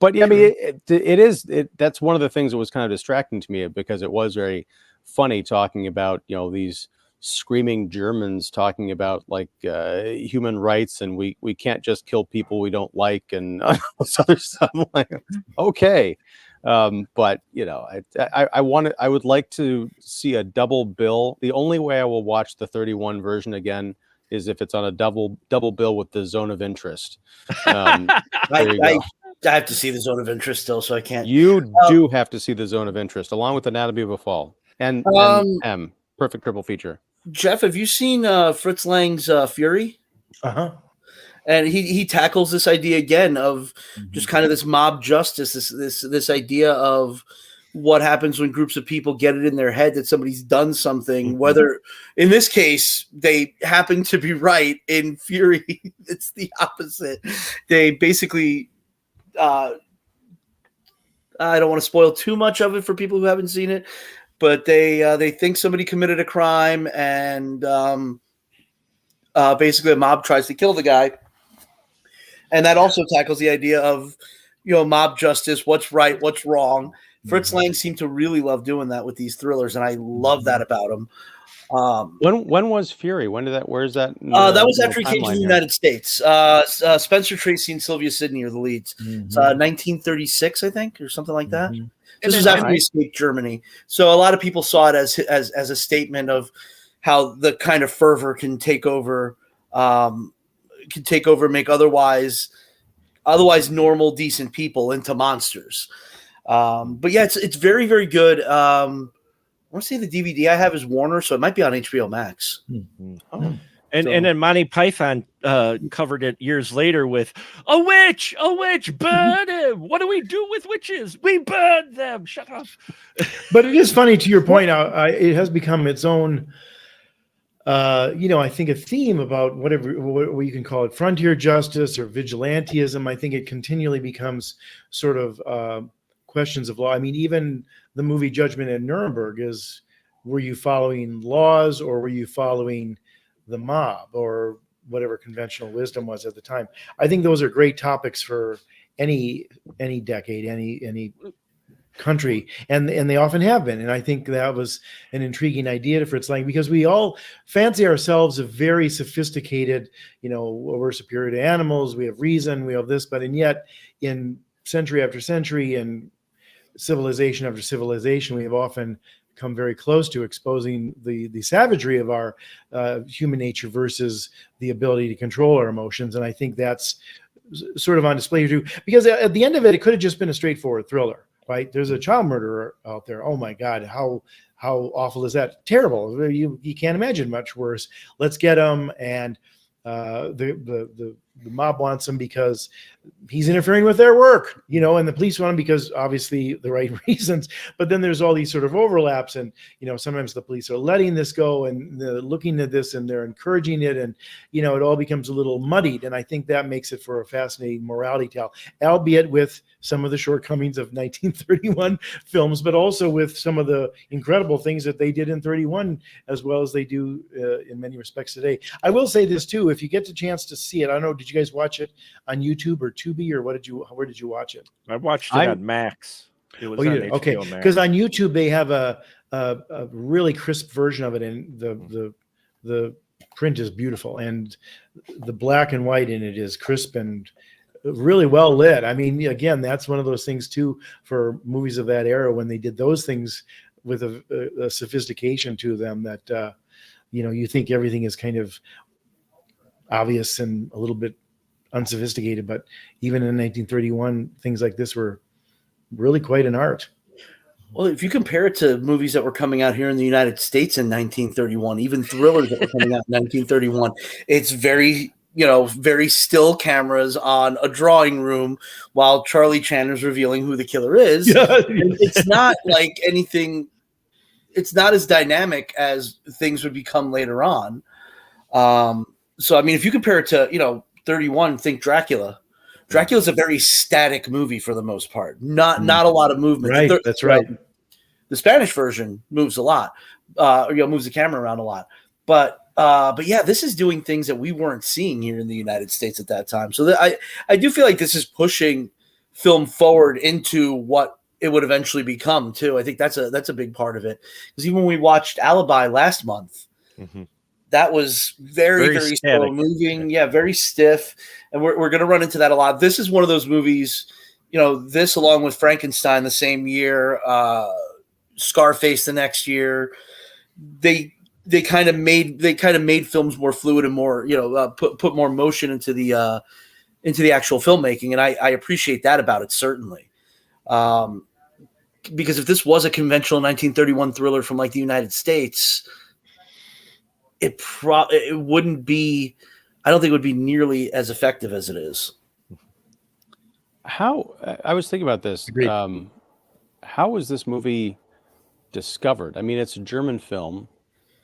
Speaker 4: But yeah, I mean, it is. That's one of the things that was kind of distracting to me because it was very funny talking about these screaming Germans talking about like human rights and we can't just kill people we don't like and all this other stuff. I'm like, okay. But I would like to see a double bill. The only way I will watch the 31 version again is if it's on a double bill with the Zone of Interest.
Speaker 3: I have to see the Zone of Interest still, so I can't.
Speaker 4: You do have to see the Zone of Interest along with Anatomy of a Fall and M. Perfect triple feature.
Speaker 3: Jeff, have you seen Fritz Lang's Fury? And he tackles this idea again of just kind of this mob justice, this idea of what happens when groups of people get it in their head that somebody's done something, whether in this case they happen to be right. In Fury, it's the opposite. They basically I don't want to spoil too much of it for people who haven't seen it, but they think somebody committed a crime, and basically a mob tries to kill the guy. And that also tackles the idea of, mob justice, what's right, what's wrong. Fritz Lang seemed to really love doing that with these thrillers, and I love that about him.
Speaker 4: When was Fury? Where's that?
Speaker 3: That was after he came to the United States. Spencer Tracy and Sylvia Sidney are the leads. It's 1936, I think, or something like that. This was after he escaped Germany. So a lot of people saw it as a statement of how the kind of fervor can take over, make otherwise normal, decent people into monsters. But yeah, it's very, very good. I want to say the DVD I have is Warner, so it might be on HBO Max.
Speaker 1: And then Monty Python covered it years later with a witch, burn him. What do we do with witches? We burn them. Shut up.
Speaker 2: But it is funny, to your point, it has become its own, I think a theme about what you can call it, frontier justice or vigilantism. I think it continually becomes sort of questions of law. I mean, even the movie Judgment at Nuremberg is, were you following laws or were you following the mob or whatever conventional wisdom was at the time? I think those are great topics for any decade, any country, and they often have been. And I think that was an intriguing idea to Fritz Lang, because we all fancy ourselves a very sophisticated, we're superior to animals, we have reason, we have this, but and yet in century after century and civilization after civilization, we have often come very close to exposing the savagery of our human nature versus the ability to control our emotions. And I think that's sort of on display here too, because at the end of it, it could have just been a straightforward thriller, right? There's a child murderer out there. Oh my God, how awful is that? Terrible. You can't imagine much worse. Let's get him, and the mob wants him because he's interfering with their work, and the police want him because obviously the right reasons. But then there's all these sort of overlaps, and sometimes the police are letting this go and they're looking at this and they're encouraging it, and it all becomes a little muddied. And I think that makes it for a fascinating morality tale, albeit with some of the shortcomings of 1931 films, but also with some of the incredible things that they did in 31 as well as they do in many respects today. I will say this too, if you get the chance to see it, I don't know, did you guys watch it on YouTube or Tubi, or where did you watch it?
Speaker 1: I watched it on Max. It was
Speaker 2: you
Speaker 1: on
Speaker 2: did?
Speaker 1: HBO
Speaker 2: Okay,
Speaker 1: Max.
Speaker 2: because on YouTube they have a really crisp version of it, and the print is beautiful, and the black and white in it is crisp and really well lit. I mean, again, that's one of those things too for movies of that era, when they did those things with a sophistication to them that you think everything is kind of obvious and a little bit unsophisticated, but even in 1931, things like this were really quite an art.
Speaker 3: Well, if you compare it to movies that were coming out here in the United States in 1931, even thrillers that were coming out in 1931, it's very still cameras on a drawing room while Charlie Chan is revealing who the killer is. Yeah. It's not like anything. It's not as dynamic as things would become later on. So, I mean, if you compare it to, 31, think Dracula. Dracula's a very static movie for the most part. Not a lot of movement.
Speaker 2: Right, that's right.
Speaker 3: The Spanish version moves a lot. Moves the camera around a lot. But yeah, this is doing things that we weren't seeing here in the United States at that time. So I do feel like this is pushing film forward into what it would eventually become too. I think that's a big part of it. Because even when we watched Alibi last month, that was very slow moving. Yeah, very stiff. And we're going to run into that a lot. This is one of those movies, this along with Frankenstein the same year, Scarface the next year, they kind of made films more fluid and more, put more motion into the actual filmmaking. And I appreciate that about it, certainly. Because if this was a conventional 1931 thriller from like the United States, it wouldn't be, I don't think it would be nearly as effective as it is.
Speaker 4: I was thinking about this. How was this movie discovered? I mean, it's a German film.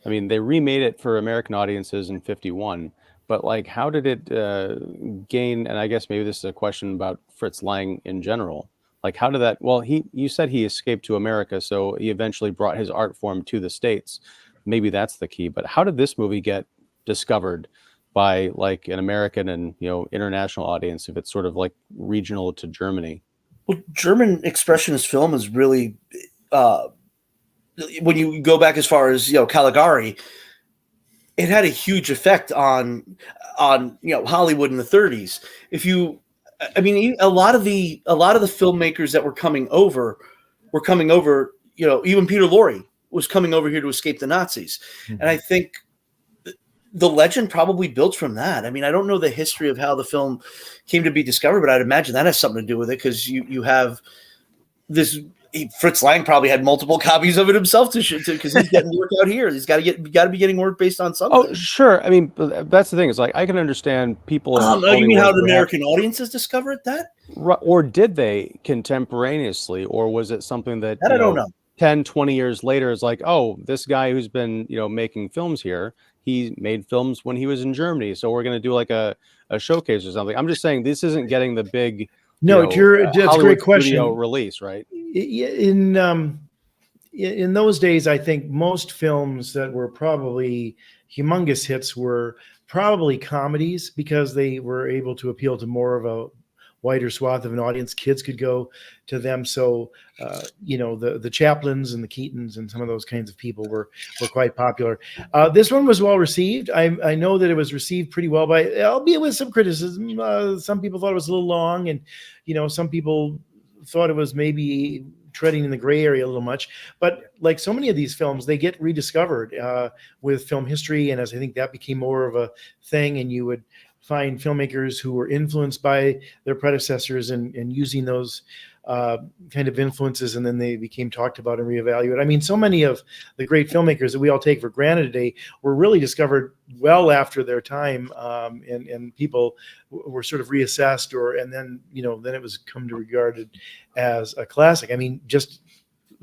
Speaker 4: I mean, they remade it for American audiences in 51, but like, how did it gain? And I guess maybe this is a question about Fritz Lang in general. Like, how did that? Well, you said he escaped to America, so he eventually brought his art form to the States. Maybe that's the key. But how did this movie get discovered by like an American and international audience if it's sort of like regional to Germany?
Speaker 3: Well, German expressionist film is really when you go back as far as Caligari, it had a huge effect on Hollywood in the 30s. A lot of the filmmakers that were coming over, even Peter Lorre was coming over here to escape the Nazis. And I think the legend probably built from that. I mean, I don't know the history of how the film came to be discovered, but I'd imagine that has something to do with it, because you have this. Fritz Lang probably had multiple copies of it himself because he's getting work out here. He's got to be getting work based on something.
Speaker 4: Oh, sure. I mean, that's the thing. It's like I can understand people.
Speaker 3: You mean how the American audiences discovered that?
Speaker 4: Or did they contemporaneously, or was it something that
Speaker 3: I don't know.
Speaker 4: 10, 20 years later is like, oh, this guy who's been, making films here, he made films when he was in Germany. So we're going to do like a showcase or something. I'm just saying this isn't getting the big,
Speaker 2: that's a great question.
Speaker 4: Release, right?
Speaker 2: In those days, I think most films that were probably humongous hits were probably comedies, because they were able to appeal to more of a wider swath of an audience. Kids could go to them. So, the Chaplins and the Keatons and some of those kinds of people were quite popular. This one was well received. I know that it was received pretty well albeit with some criticism. Some people thought it was a little long, and some people thought it was maybe treading in the gray area a little much. But like so many of these films, they get rediscovered with film history, and as I think that became more of a thing, and you would find filmmakers who were influenced by their predecessors and using those kind of influences, and then they became talked about and reevaluated. I mean, so many of the great filmmakers that we all take for granted today were really discovered well after their time, and people were sort of reassessed, and then it was come to regarded as a classic. I mean, just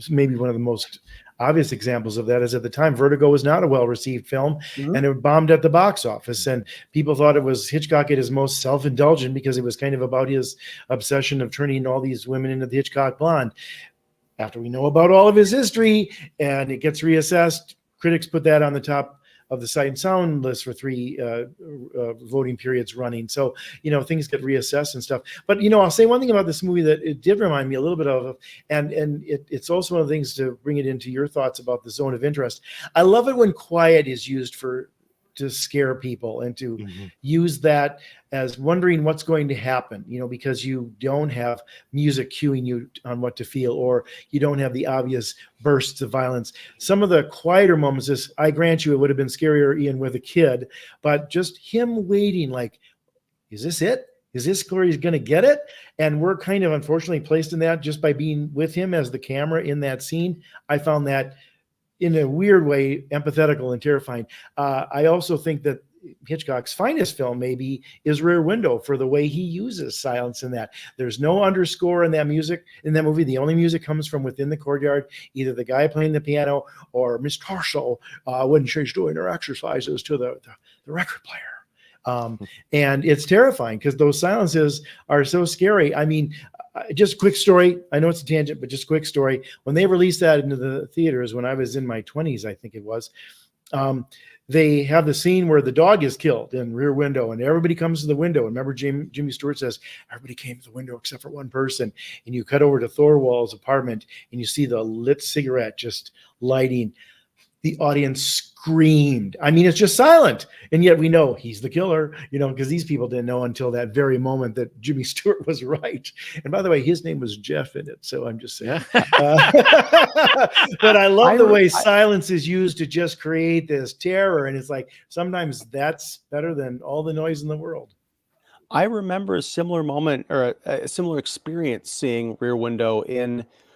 Speaker 2: maybe one of the most obvious examples of that is at the time, Vertigo was not a well-received film, and it bombed at the box office. And people thought it was Hitchcock at his most self-indulgent because it was kind of about his obsession of turning all these women into the Hitchcock blonde. After we know about all of his history and it gets reassessed, critics put that on the top of the Sight and Sound list for 3 voting periods running. So, things get reassessed and stuff. But, I'll say one thing about this movie that it did remind me a little bit of, and it's also one of the things to bring it into your thoughts about the zone of interest. I love it when quiet is used to scare people and to use that as wondering what's going to happen, because you don't have music cueing you on what to feel, or you don't have the obvious bursts of violence. Some of the quieter moments, I grant you, it would have been scarier, Ian, with a kid, but just him waiting, like, is this it? Is this where he's going to get it? And we're kind of unfortunately placed in that just by being with him as the camera in that scene. I found that in a weird way empathetical and terrifying. I also think that Hitchcock's finest film maybe is Rear Window, for the way he uses silence in that. There's no underscore in that movie. The only music comes from within the courtyard, either the guy playing the piano or Miss Tarso when she's doing her exercises to the record player. And it's terrifying because those silences are so scary. I mean, just a quick story. I know it's a tangent, but just a quick story. When they released that into the theaters, when I was in my 20s, I think it was, they have the scene where the dog is killed in Rear Window, and everybody comes to the window. And remember, Jimmy Stewart says, everybody came to the window except for one person. And you cut over to Thorwald's apartment, and you see the lit cigarette just lighting. The audience screamed. I mean, it's just silent. And yet we know he's the killer, because these people didn't know until that very moment that Jimmy Stewart was right. And by the way, his name was Jeff in it. So I'm just saying. But I love the way silence is used to just create this terror. And it's like, sometimes that's better than all the noise in the world.
Speaker 4: I remember a similar moment or a similar experience seeing Rear Window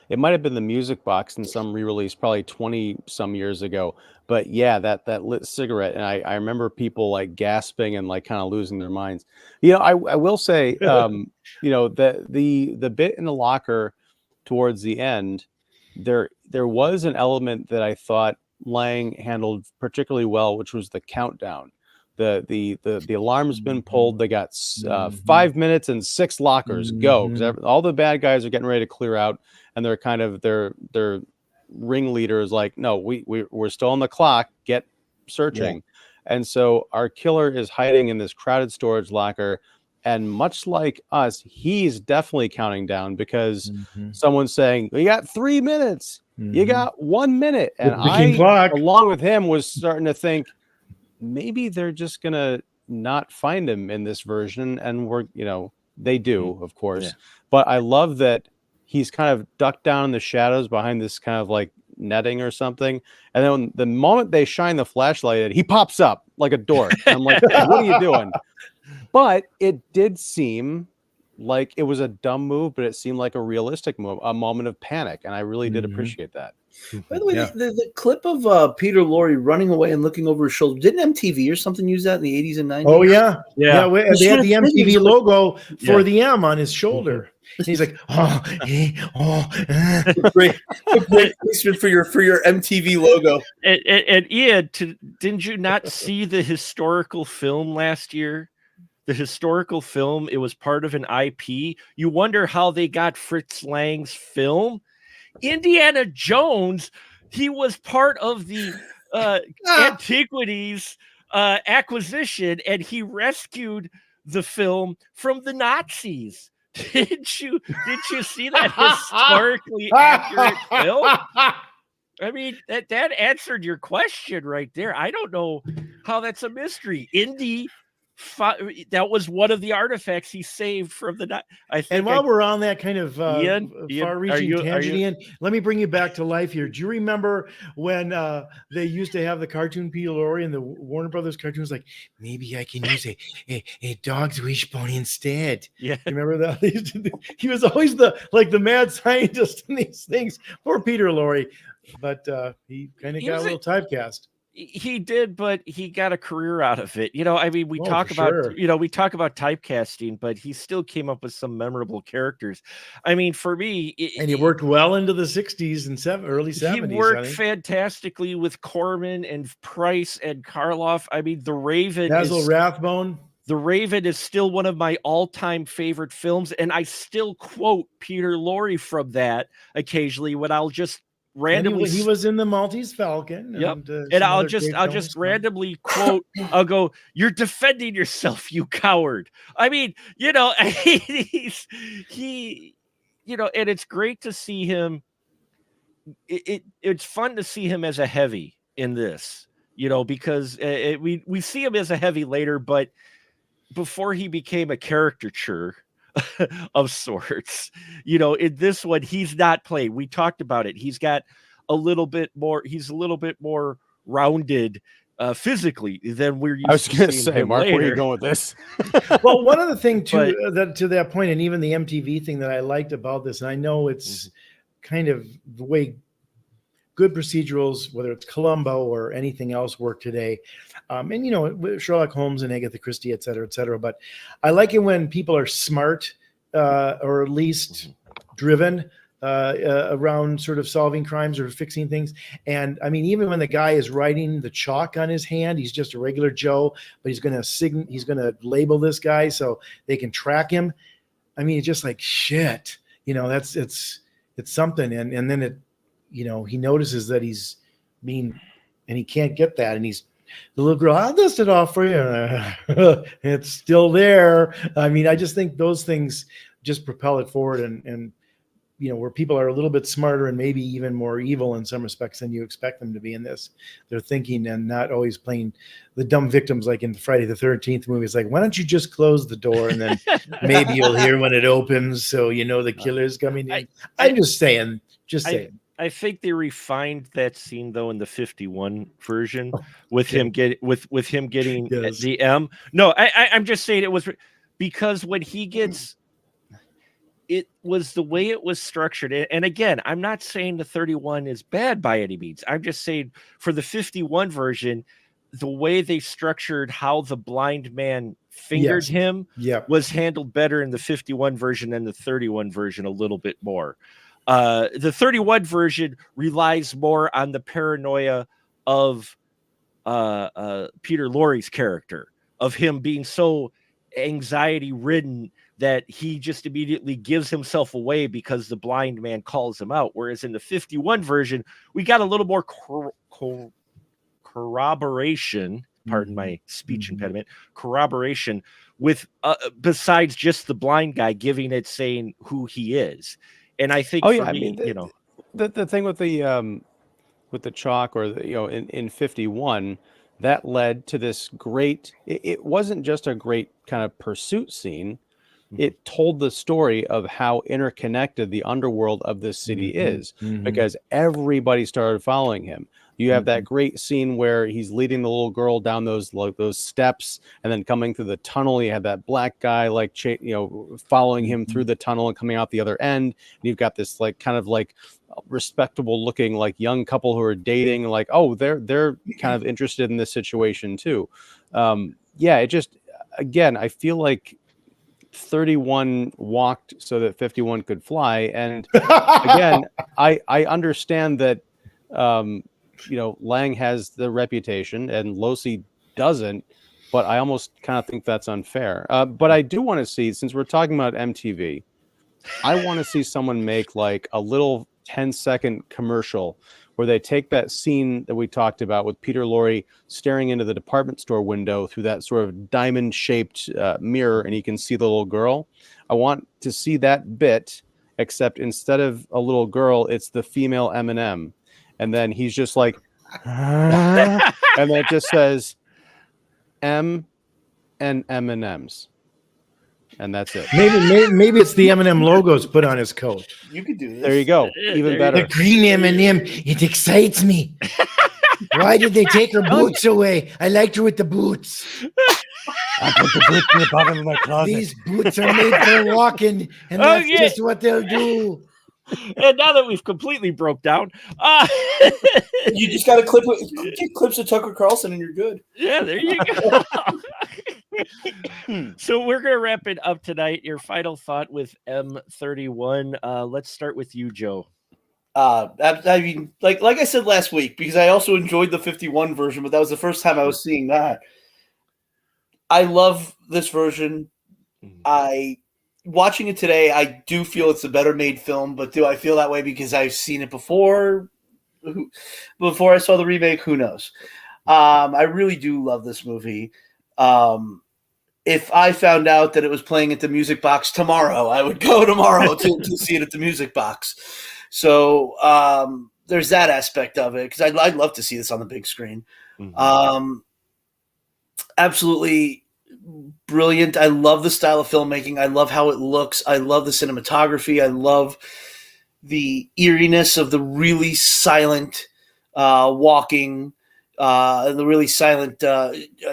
Speaker 4: it might have been the Music Box in some re-release probably 20 some years ago. But yeah, that lit cigarette. And I remember people like gasping and like kind of losing their minds. I will say, the bit in the locker towards the end, there was an element that I thought Lang handled particularly well, which was the countdown. The alarm's been pulled. They got 5 minutes and 6 lockers. Go, because all the bad guys are getting ready to clear out, and they're kind of their ringleader is like, no, we're still on the clock. Get searching, and so our killer is hiding in this crowded storage locker, and much like us, he's definitely counting down because someone's saying, "You got 3 minutes. You got 1 minute," and I, along with him, was starting to think, maybe they're just gonna not find him in this version, and they do, of course. But I love that he's kind of ducked down in the shadows behind this kind of like netting or something, and then the moment they shine the flashlight at, he pops up like a dork. And I'm like, what are you doing? But it did seem like it was a dumb move, but it seemed like a realistic move, a moment of panic, and I really did appreciate that.
Speaker 3: By the way, the clip of Peter Lorre running away and looking over his shoulder, didn't MTV or something use that in the 80s and 90s?
Speaker 2: Oh, yeah. They had the MTV logo for the M on his shoulder. And he's like,
Speaker 3: great placement for your MTV logo.
Speaker 1: And Ian, didn't you not see the historical film last year? The historical film, it was part of an IP. You wonder how they got Fritz Lang's film. Indiana Jones, he was part of the antiquities acquisition, and he rescued the film from the Nazis. Did you see that historically accurate film? I mean, that answered your question right there. I don't know how that's a mystery. Indy, that was one of the artifacts he saved from the. I think.
Speaker 2: And while we're on that kind of
Speaker 1: Ian,
Speaker 2: far-reaching tangent, Ian, let me bring you back to life here. Do you remember when they used to have the cartoon Peter Lorre and the Warner Brothers cartoons? Like, maybe I can use a dog's wishbone instead.
Speaker 1: Yeah,
Speaker 2: you remember that? He was always the mad scientist in these things. Poor Peter Lorre, but he kind of got a little typecast.
Speaker 1: He did, but he got a career out of it. I mean, we talk about typecasting, but he still came up with some memorable characters. I mean, for me,
Speaker 2: and he worked well into the 60s and early 70s.
Speaker 1: He worked fantastically with Corman and Price and Karloff. I mean, The Raven.
Speaker 2: Basil Rathbone.
Speaker 1: The Raven is still one of my all-time favorite films, and I still quote Peter Lorre from that occasionally when I'll just randomly.
Speaker 2: He was in the Maltese Falcon.
Speaker 1: Yep. And I'll just randomly quote. I'll go, "You're defending yourself, you coward." I mean, he's and it's great to see him. It's fun to see him as a heavy in this, because we see him as a heavy later, but before he became a caricature of sorts, in this one, he's not played. We talked about it. He's got a little bit more rounded physically than we're used to.
Speaker 4: I was going to say, Mark, where are you going with this?
Speaker 2: Well, one other thing too, to that point, and even the MTV thing that I liked about this, and I know it's kind of the way good procedurals, whether it's Columbo or anything else, work today. And Sherlock Holmes and Agatha Christie, et cetera, but I like it when people are smart or at least driven around sort of solving crimes or fixing things. And I mean, even when the guy is writing the chalk on his hand, he's just a regular Joe, but he's going to label this guy so they can track him. I mean, it's just like, shit, it's something. And then he notices that he's being, and he can't get that. And the little girl, I'll dust it off for you. It's still there. I mean, I just think those things just propel it forward and where people are a little bit smarter and maybe even more evil in some respects than you expect them to be in this. They're thinking and not always playing the dumb victims like in Friday the 13th movie. It's like, why don't you just close the door and then maybe you'll hear when it opens so the killer's coming in. I'm just saying.
Speaker 1: I think they refined that scene though in the 51 version with him getting yes. the M. No, I'm just saying it was because when he gets, it was the way it was structured. And again, I'm not saying the 31 is bad by any means. I'm just saying for the 51 version, the way they structured how the blind man fingered him was handled better in the 51 version than the 31 version a little bit more. The 31 version relies more on the paranoia of Peter Lorre's character, of him being so anxiety ridden that he just immediately gives himself away because the blind man calls him out. Whereas in the 51 version, we got a little more corroboration, pardon my speech impediment, corroboration with besides just the blind guy giving it, saying who he is. And I think,
Speaker 4: the thing with the chalk or in 51, that led to this great. It wasn't just a great kind of pursuit scene. It told the story of how interconnected the underworld of this city is, because everybody started following him. You have that great scene where he's leading the little girl down those steps, and then coming through the tunnel. You have that black guy following him through the tunnel and coming out the other end. And you've got this kind of respectable looking young couple who are dating. They're kind of interested in this situation too. It just, again, I feel like 31 walked so that 51 could fly. And again, I understand that. Lang has the reputation and Losi doesn't, but I almost kind of think that's unfair. But I do want to see, since we're talking about MTV, I want to see someone make a little 10-second commercial where they take that scene that we talked about with Peter Lorre staring into the department store window through that sort of diamond-shaped mirror, and he can see the little girl. I want to see that bit, except instead of a little girl, it's the female Eminem. And then he's just like, and then it just says M and M&M's. And that's it.
Speaker 2: Maybe it's the M&M logos put on his coat.
Speaker 3: You could do this.
Speaker 4: There you go. Even better.
Speaker 2: The green M&M, it excites me. Why did they take her boots away? I liked her with the boots.
Speaker 4: I put the boots in the bottom of my closet.
Speaker 2: These boots are made for walking, and that's just what they'll do.
Speaker 1: And now that we've completely broke down,
Speaker 3: You just got to get clips of Tucker Carlson and you're good.
Speaker 1: yeah, there you go. So we're gonna wrap it up tonight. Your final thought with M31. Let's start with you, Joe.
Speaker 3: I mean, like I said last week, because I also enjoyed the 51 version, but that was the first time I was seeing that. I love this version. Watching it today, I do feel it's a better made film, but do I feel that way because I've seen it before? Before I saw the remake, who knows? I really do love this movie. If I found out that it was playing at the Music Box tomorrow, I would go tomorrow to see it at the Music Box. So there's that aspect of it, because I'd love to see this on the big screen. Absolutely brilliant. I love the style of filmmaking. I love how it looks. I love the cinematography. I love the eeriness of the really silent walking, the really silent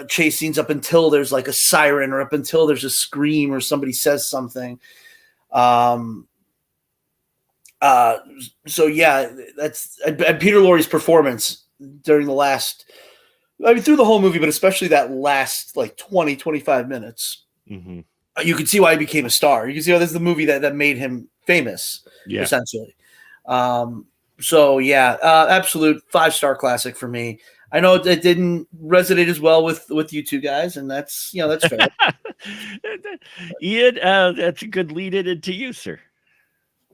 Speaker 3: chase scenes up until there's like a siren or up until there's a scream or somebody says something. So yeah, that's and Peter Lorre's performance during the last, I mean, through the whole movie, but especially that last like 20, 25 minutes, you can see why he became a star. You can see how this is the movie that made him famous, essentially. So yeah, absolute 5-star classic for me. I know it didn't resonate as well with you two guys, and that's fair.
Speaker 1: Ian, that's a good lead into you, sir.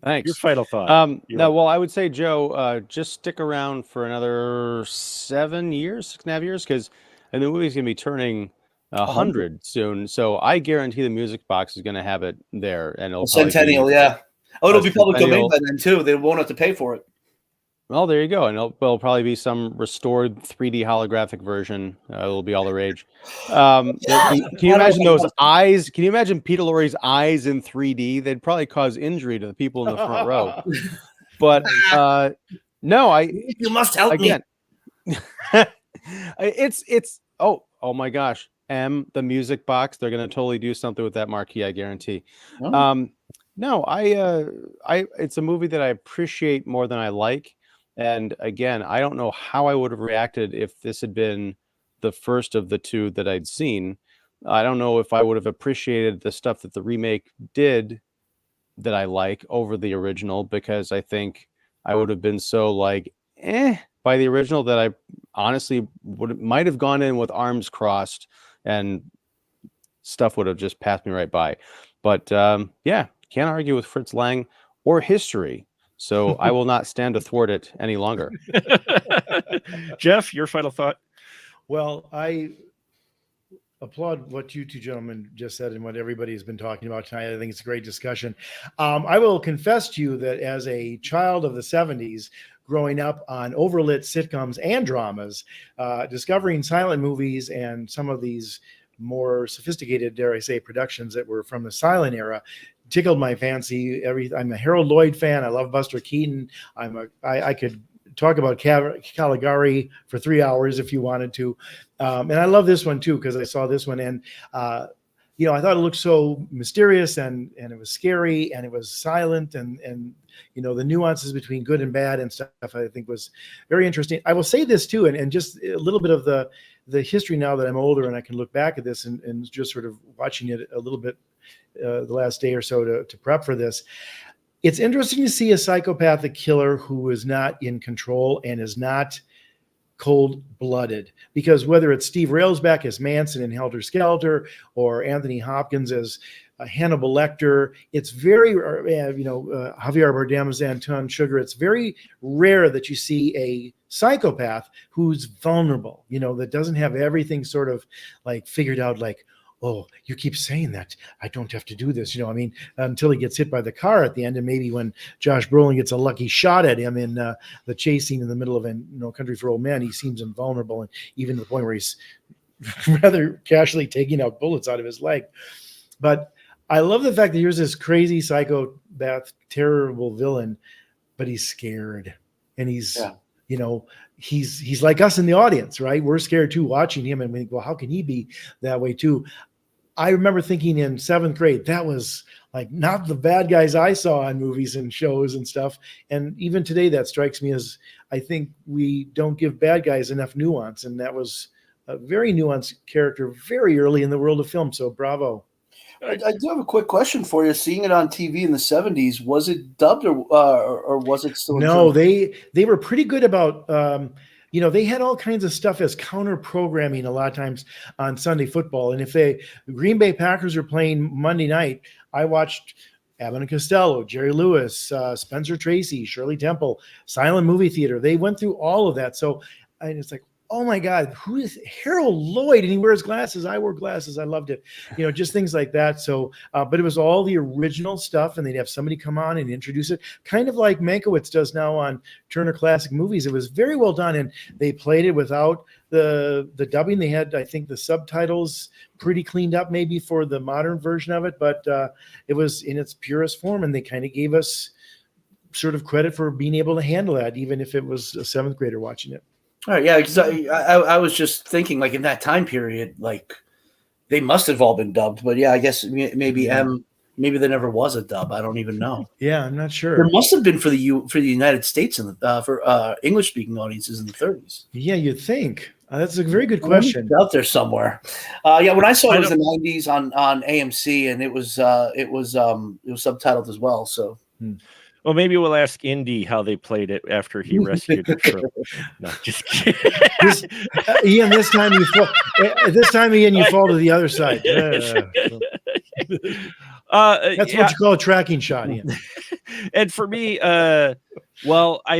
Speaker 4: Thanks.
Speaker 1: Your final thought.
Speaker 4: No, well, I would say, Joe, just stick around for another 7 years, 6.5 years, because the movie's going to be turning 100 soon. So I guarantee the Music Box is going to have it there. And it'll
Speaker 3: Centennial, yeah. Oh, it'll be public domain by then, too. They won't have to pay for it.
Speaker 4: Well, there you go. And there'll probably be some restored 3D holographic version. It'll be all the rage. Can you imagine those eyes? Can you imagine Peter Lorre's eyes in 3D? They'd probably cause injury to the people in the front row. But no,
Speaker 3: you must help
Speaker 4: again. It's oh my gosh, the Music Box. They're going to totally do something with that marquee, I guarantee. No, it's a movie that I appreciate more than I like. And again, I don't know how I would have reacted if this had been the first of the two that I'd seen. I don't know if I would have appreciated the stuff that the remake did that I like over the original, because I think I would have been so like, by the original that I honestly might have gone in with arms crossed and stuff would have just passed me right by. But yeah, can't argue with Fritz Lang or history. So I will not stand to thwart it any longer.
Speaker 1: Jeff, your final thought?
Speaker 2: Well, I applaud what you two gentlemen just said and what everybody has been talking about tonight. I think it's a great discussion. I will confess to you that as a child of the 70s, growing up on overlit sitcoms and dramas, discovering silent movies and some of these more sophisticated, dare I say, productions that were from the silent era, tickled my fancy. I'm a Harold Lloyd fan. I love Buster Keaton. I could talk about Caligari for 3 hours if you wanted to. And I love this one too, because I saw this one and I thought it looked so mysterious and it was scary and it was silent and the nuances between good and bad and stuff I think was very interesting. I will say this too, and just a little bit of the history now that I'm older and I can look back at this and just sort of watching it a little bit the last day or so to prep for this. It's interesting to see a psychopathic killer who is not in control and is not cold-blooded, because whether it's Steve Railsback as Manson in Helter Skelter or Anthony Hopkins as Hannibal Lecter. It's very, Javier Bardem's Anton Sugar. It's very rare that you see a psychopath who's vulnerable, that doesn't have everything sort of like figured out, like, oh, you keep saying that, I don't have to do this, until he gets hit by the car at the end. And maybe when Josh Brolin gets a lucky shot at him in the chase scene in the middle of Country for Old Men, he seems invulnerable, and even to the point where he's rather casually taking out bullets out of his leg. But I love the fact that here's this crazy psychopath, terrible villain, but he's scared, and he's he's like us in the audience, right? We're scared too, watching him, and we think, well, how can he be that way too? I remember thinking in 7th grade, that was like not the bad guys I saw in movies and shows and stuff. And even today, that strikes me as, I think we don't give bad guys enough nuance, and that was a very nuanced character very early in the world of film. So bravo.
Speaker 3: I do have a quick question for you. Seeing it on TV in the 70s, was it dubbed or was it still?
Speaker 2: No, they were pretty good about, they had all kinds of stuff as counter programming a lot of times on Sunday football. And if Green Bay Packers were playing Monday night, I watched Abbott and Costello, Jerry Lewis, Spencer Tracy, Shirley Temple, Silent Movie Theater. They went through all of that. So it's like, oh my God, who is Harold Lloyd? And he wears glasses. I wore glasses. I loved it. Just things like that. So, but it was all the original stuff, and they'd have somebody come on and introduce it, kind of like Mankiewicz does now on Turner Classic Movies. It was very well done, and they played it without the dubbing. They had, I think, the subtitles pretty cleaned up maybe for the modern version of it, but it was in its purest form, and they kind of gave us sort of credit for being able to handle that, even if it was a 7th grader watching it.
Speaker 3: All right, yeah, because I was just thinking, like, in that time period, like, they must have all been dubbed. But yeah, I guess maybe maybe there never was a dub. I don't even know.
Speaker 2: Yeah, I'm not sure.
Speaker 3: There must have been for the United States for English speaking audiences in the 30s.
Speaker 2: Yeah, you'd think. That's a very good question.
Speaker 3: It's out there somewhere. When I saw it was the 90s on AMC, and it was subtitled as well. So.
Speaker 1: Well, maybe we'll ask Indy how they played it after he rescued it from. No, just kidding.
Speaker 2: Ian, this time you fall to the other side. That's what you call a tracking shot, Ian.
Speaker 1: And for me, I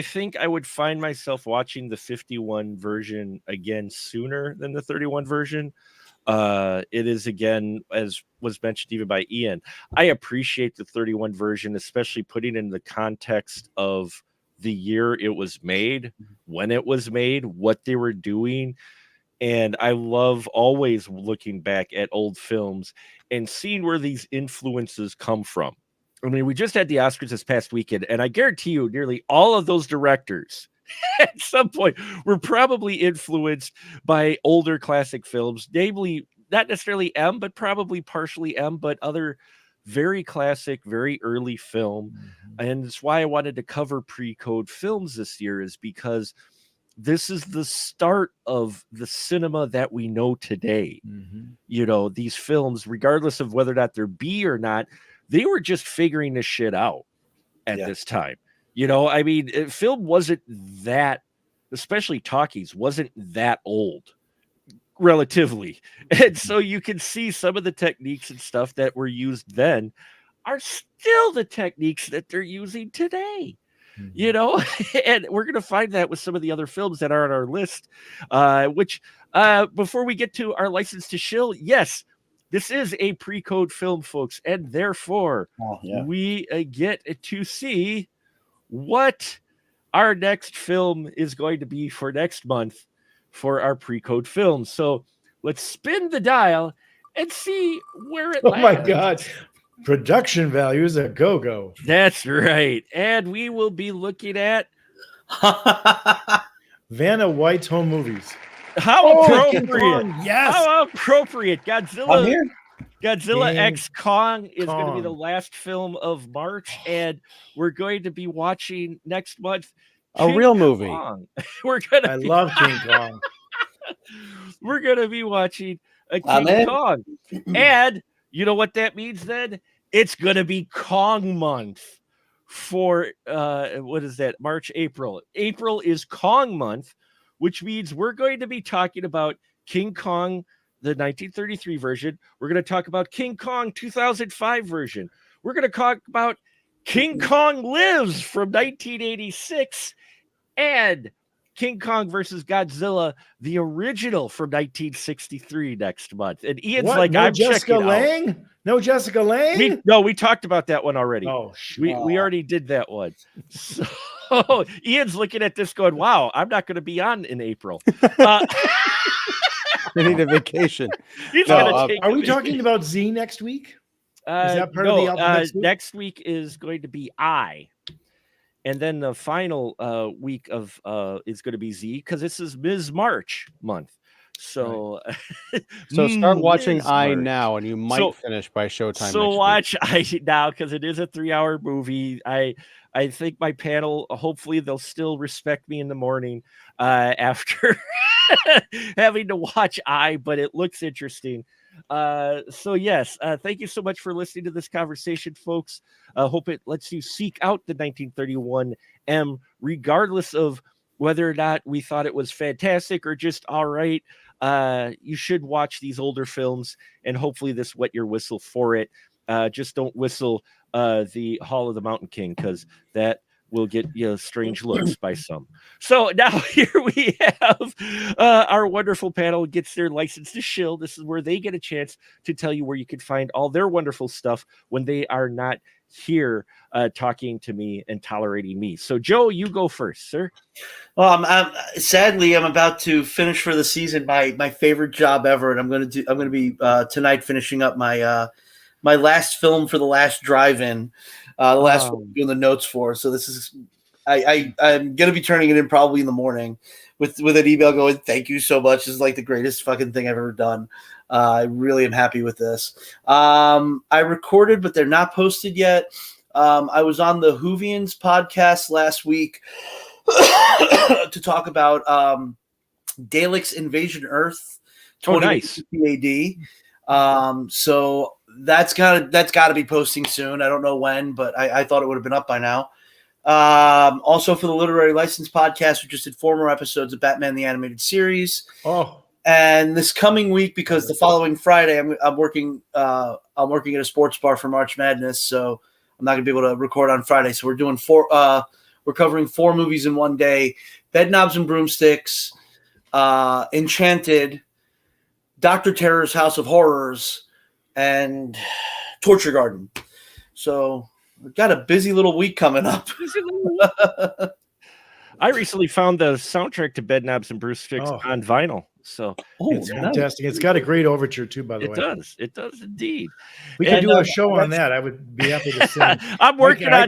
Speaker 1: think I would find myself watching the 51 version again sooner than the 31 version. It is, again, as was mentioned even by Ian, I appreciate the 31 version, especially putting in the context of the year it was made, when it was made, what they were doing. And I love always looking back at old films and seeing where these influences come from. I mean, we just had the Oscars this past weekend, and I guarantee you nearly all of those directors at some point were probably influenced by older classic films, namely not necessarily M, but probably partially M, but other very classic, very early film. Mm-hmm. And it's why I wanted to cover pre-code films this year, is because this is the start of the cinema that we know today. Mm-hmm. These films, regardless of whether or not they're B or not, they were just figuring this shit out at this time. I mean, film wasn't that, especially talkies, wasn't that old, relatively. And so you can see some of the techniques and stuff that were used then are still the techniques that they're using today. Mm-hmm. And we're going to find that with some of the other films that are on our list, which before we get to our license to shill, yes, this is a pre-code film, folks, and therefore we get to see what our next film is going to be for next month for our pre-code films. So let's spin the dial and see where it lands.
Speaker 2: Oh my God. Production values a go-go.
Speaker 1: That's right. And we will be looking at
Speaker 2: Vanna White's Home Movies.
Speaker 1: How appropriate.
Speaker 2: Yes.
Speaker 1: How appropriate. Godzilla X Kong is going to be the last film of March, and we're going to be watching next month
Speaker 4: a real movie.
Speaker 2: I love King Kong.
Speaker 1: We're going to be watching a King Kong. And you know what that means then? It's going to be Kong month for, what is that? March, April. April is Kong month, which means we're going to be talking about King Kong the 1933 version. We're going to talk about King Kong 2005 version. We're going to talk about King Kong Lives from 1986 and King Kong versus Godzilla, the original from 1963 next month. And Ian's
Speaker 2: What?
Speaker 1: like,
Speaker 2: No
Speaker 1: I'm
Speaker 2: Jessica
Speaker 1: checking out.
Speaker 2: Lange? No Jessica Lange?
Speaker 1: We talked about that one already.
Speaker 2: Oh, shoot.
Speaker 1: We already did that one. So Ian's looking at this going, wow, I'm not going to be on in April.
Speaker 4: We need a vacation.
Speaker 1: He's
Speaker 4: No,
Speaker 1: gonna take
Speaker 2: Are
Speaker 1: a
Speaker 2: we
Speaker 1: vacation.
Speaker 2: talking about Z next week? that part of the alphabet soup?
Speaker 1: Next week is going to be I. And then the final week of is going to be Z because this is Ms. March month. So,
Speaker 4: So start watching
Speaker 1: Ms.
Speaker 4: I
Speaker 1: March.
Speaker 4: now, and you might finish by Showtime.
Speaker 1: So
Speaker 4: next
Speaker 1: watch I now because it is a 3-hour movie. I think my panel, hopefully they'll still respect me in the morning after having to watch I, but it looks interesting. So yes, thank you so much for listening to this conversation, folks. Hope it lets you seek out the 1931 M, regardless of whether or not we thought it was fantastic or just all right. You should watch these older films, and hopefully this wet your whistle for it. Just don't whistle the Hall of the Mountain King, because that will get strange looks by some. So now here we have our wonderful panel gets their license to shill. This is where they get a chance to tell you where you can find all their wonderful stuff when they are not here talking to me and tolerating me. So Joe, you go first, sir.
Speaker 3: Well, sadly, I'm about to finish for the season my favorite job ever, and I'm going to be tonight finishing up my my last film for the last drive-in. The last one I'm doing the notes for. So this is, I'm going to be turning it in probably in the morning with an email going, thank you so much. This is like the greatest fucking thing I've ever done. I really am happy with this. I recorded, but they're not posted yet. I was on the Whovians podcast last week to talk about Dalek's Invasion Earth 20 AD. So that's got to be posting soon. I don't know when, but I thought it would have been up by now. Also for the Literary License podcast, we just did 4 more episodes of Batman the Animated Series.
Speaker 2: Oh,
Speaker 3: and this coming week, because the following Friday I'm working at a sports bar for March Madness, so I'm not gonna be able to record on Friday. So we're doing we're covering 4 movies in one day: Bed Knobs and Broomsticks, Enchanted, Dr. Terror's House of Horrors, and Torture Garden. So we've got a busy little week coming up.
Speaker 1: I recently found the soundtrack to Bed Knobs and Broomsticks on vinyl. So
Speaker 2: it's fantastic. It's got a great overture too, by the way.
Speaker 1: It does indeed.
Speaker 2: We could do a show on that. I would be happy to sing.
Speaker 1: I'm working on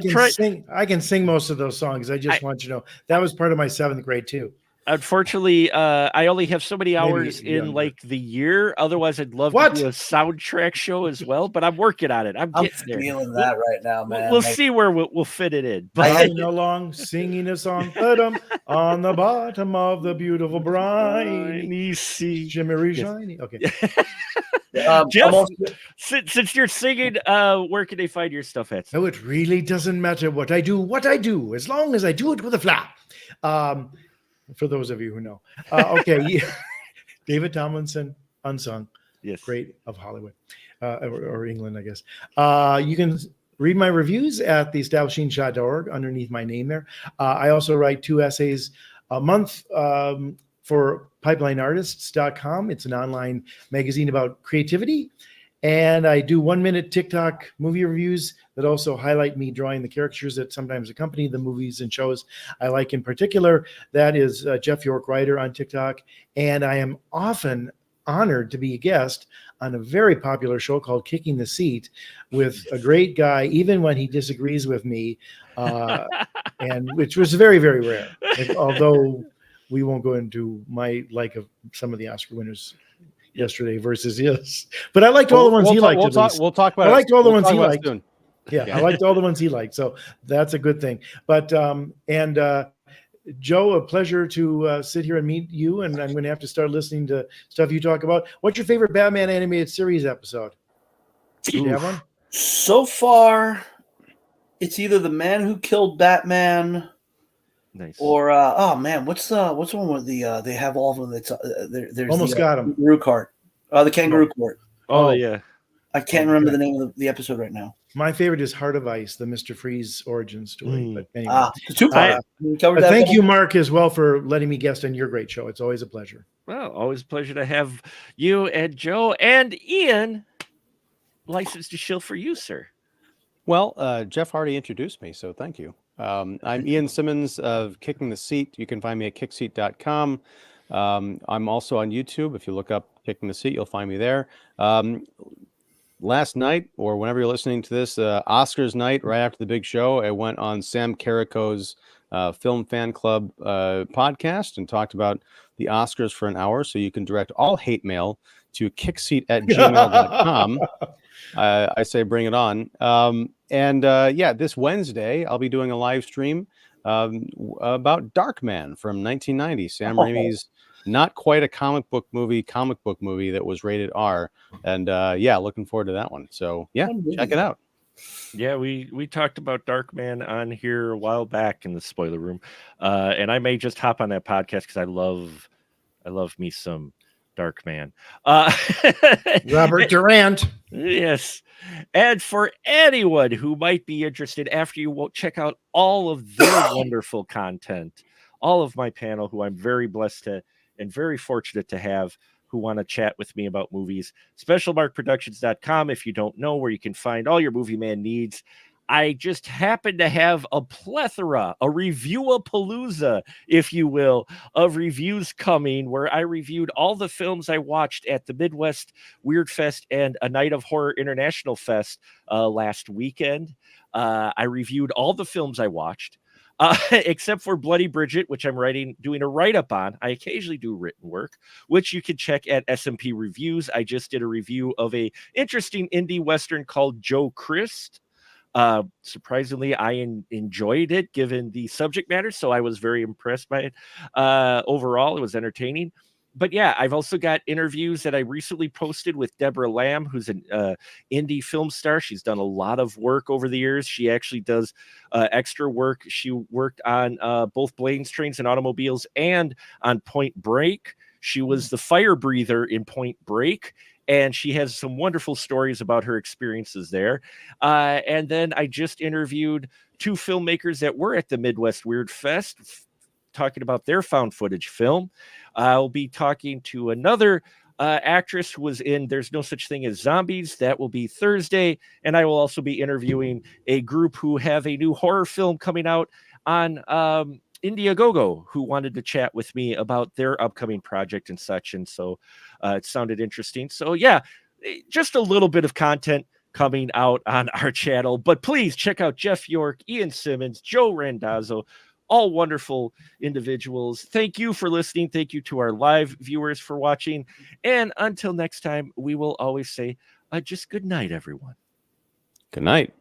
Speaker 2: I can sing most of those songs. I just want you to know that was part of my 7th grade too.
Speaker 1: Unfortunately, I only have so many hours in like the year. Otherwise, I'd love to do a soundtrack show as well. But I'm working on it. I'm
Speaker 3: feeling that right now, man.
Speaker 1: We'll see where we'll fit it in.
Speaker 2: But sing along, singing a song, on the bottom of the beautiful briny sea, shimmery shiny. Okay.
Speaker 1: Jeff, since you're singing, where can they find your stuff at?
Speaker 2: No, it really doesn't matter what I do, as long as I do it with a flair. For those of you who know. Okay. David Tomlinson, unsung.
Speaker 1: Yes.
Speaker 2: Great of Hollywood. Or England, I guess. You can read my reviews at theestablishingshot.org underneath my name there. I also write 2 essays a month for pipelineartists.com. It's an online magazine about creativity. And I do 1-minute TikTok movie reviews that also highlight me drawing the characters that sometimes accompany the movies and shows I like in particular. That is Jeff York Writer on TikTok. And I am often honored to be a guest on a very popular show called Kicking the Seat with a great guy, even when he disagrees with me, and which was very, very rare. Although we won't go into my like of some of the Oscar winners yesterday versus yes, but I liked all the ones he liked.
Speaker 4: We'll talk about.
Speaker 2: I liked all the ones he liked.
Speaker 4: Soon.
Speaker 2: Yeah, I liked all the ones he liked, so that's a good thing. But Joe, a pleasure to sit here and meet you. And I'm going to have to start listening to stuff you talk about. What's your favorite Batman animated series episode? Do you have one?
Speaker 3: So far, it's either The Man Who Killed Batman.
Speaker 1: Nice.
Speaker 3: Or what's the one with the they have all of them? That's there's
Speaker 2: Almost Got Him.
Speaker 3: Rukart. The Kangaroo Court.
Speaker 1: Oh,
Speaker 2: Oh.
Speaker 1: yeah.
Speaker 3: I can't remember the name of the episode right now.
Speaker 2: My favorite is Heart of Ice, the Mr. Freeze origin story.
Speaker 1: Mm.
Speaker 2: But anyway,
Speaker 3: The two-part. We covered that.
Speaker 2: thank you, Mark, as well for letting me guest on your great show. It's always a pleasure.
Speaker 1: Well, always a pleasure to have you and Joe and Ian licensed to shill for you, sir.
Speaker 4: Well, Jeff already introduced me, so thank you. I'm Ian Simmons of Kicking the Seat. You can find me at kickseat.com. I'm also on YouTube. If you look up Kicking the Seat, you'll find me there. Last night, or whenever you're listening to this, Oscars night, right after the big show, I went on Sam Carrico's Film Fan Club podcast and talked about the Oscars for an hour. So you can direct all hate mail to kickseat@gmail.com. I say bring it on. This Wednesday, I'll be doing a live stream about Darkman from 1990, Sam Raimi's not quite a comic book movie that was rated R. And looking forward to that one. So check it out.
Speaker 1: Yeah, we talked about Darkman on here a while back in the spoiler room. And I may just hop on that podcast because I love me some Darkman.
Speaker 2: Robert Durant.
Speaker 1: Yes. And for anyone who might be interested, after you check out all of their wonderful content, all of my panel, who I'm very blessed to and very fortunate to have, who want to chat with me about movies, specialmarkproductions.com. If you don't know, where you can find all your Movie Man needs. I just happen to have a plethora, a review-a-palooza, if you will, of reviews coming, where I reviewed all the films I watched at the Midwest Weird Fest and A Night of Horror International Fest last weekend. I reviewed all the films I watched. Except for Bloody Bridget, which I'm doing a write-up on. I occasionally do written work, which you can check at SMP Reviews. I just did a review of a interesting indie Western called Joe Christ. Surprisingly, I enjoyed it given the subject matter, so I was very impressed by it. Overall, it was entertaining. But yeah, I've also got interviews that I recently posted with Deborah Lamb, who's an indie film star. She's done a lot of work over the years. She actually does extra work. She worked on both Planes, Trains, and Automobiles and on Point Break. She was the fire breather in Point Break, and she has some wonderful stories about her experiences there. And then I just interviewed two filmmakers that were at the Midwest Weird Fest, talking about their found footage film. I'll be talking to another actress who was in There's No Such Thing as Zombies. That will be Thursday. And I will also be interviewing a group who have a new horror film coming out on Indiegogo, who wanted to chat with me about their upcoming project and such. And so it sounded interesting. So yeah, just a little bit of content coming out on our channel. But please check out Jeff York, Ian Simmons, Joe Randazzo, all wonderful individuals. Thank you for listening. Thank you to our live viewers for watching. And until next time, we will always say just good night, everyone.
Speaker 4: Good night.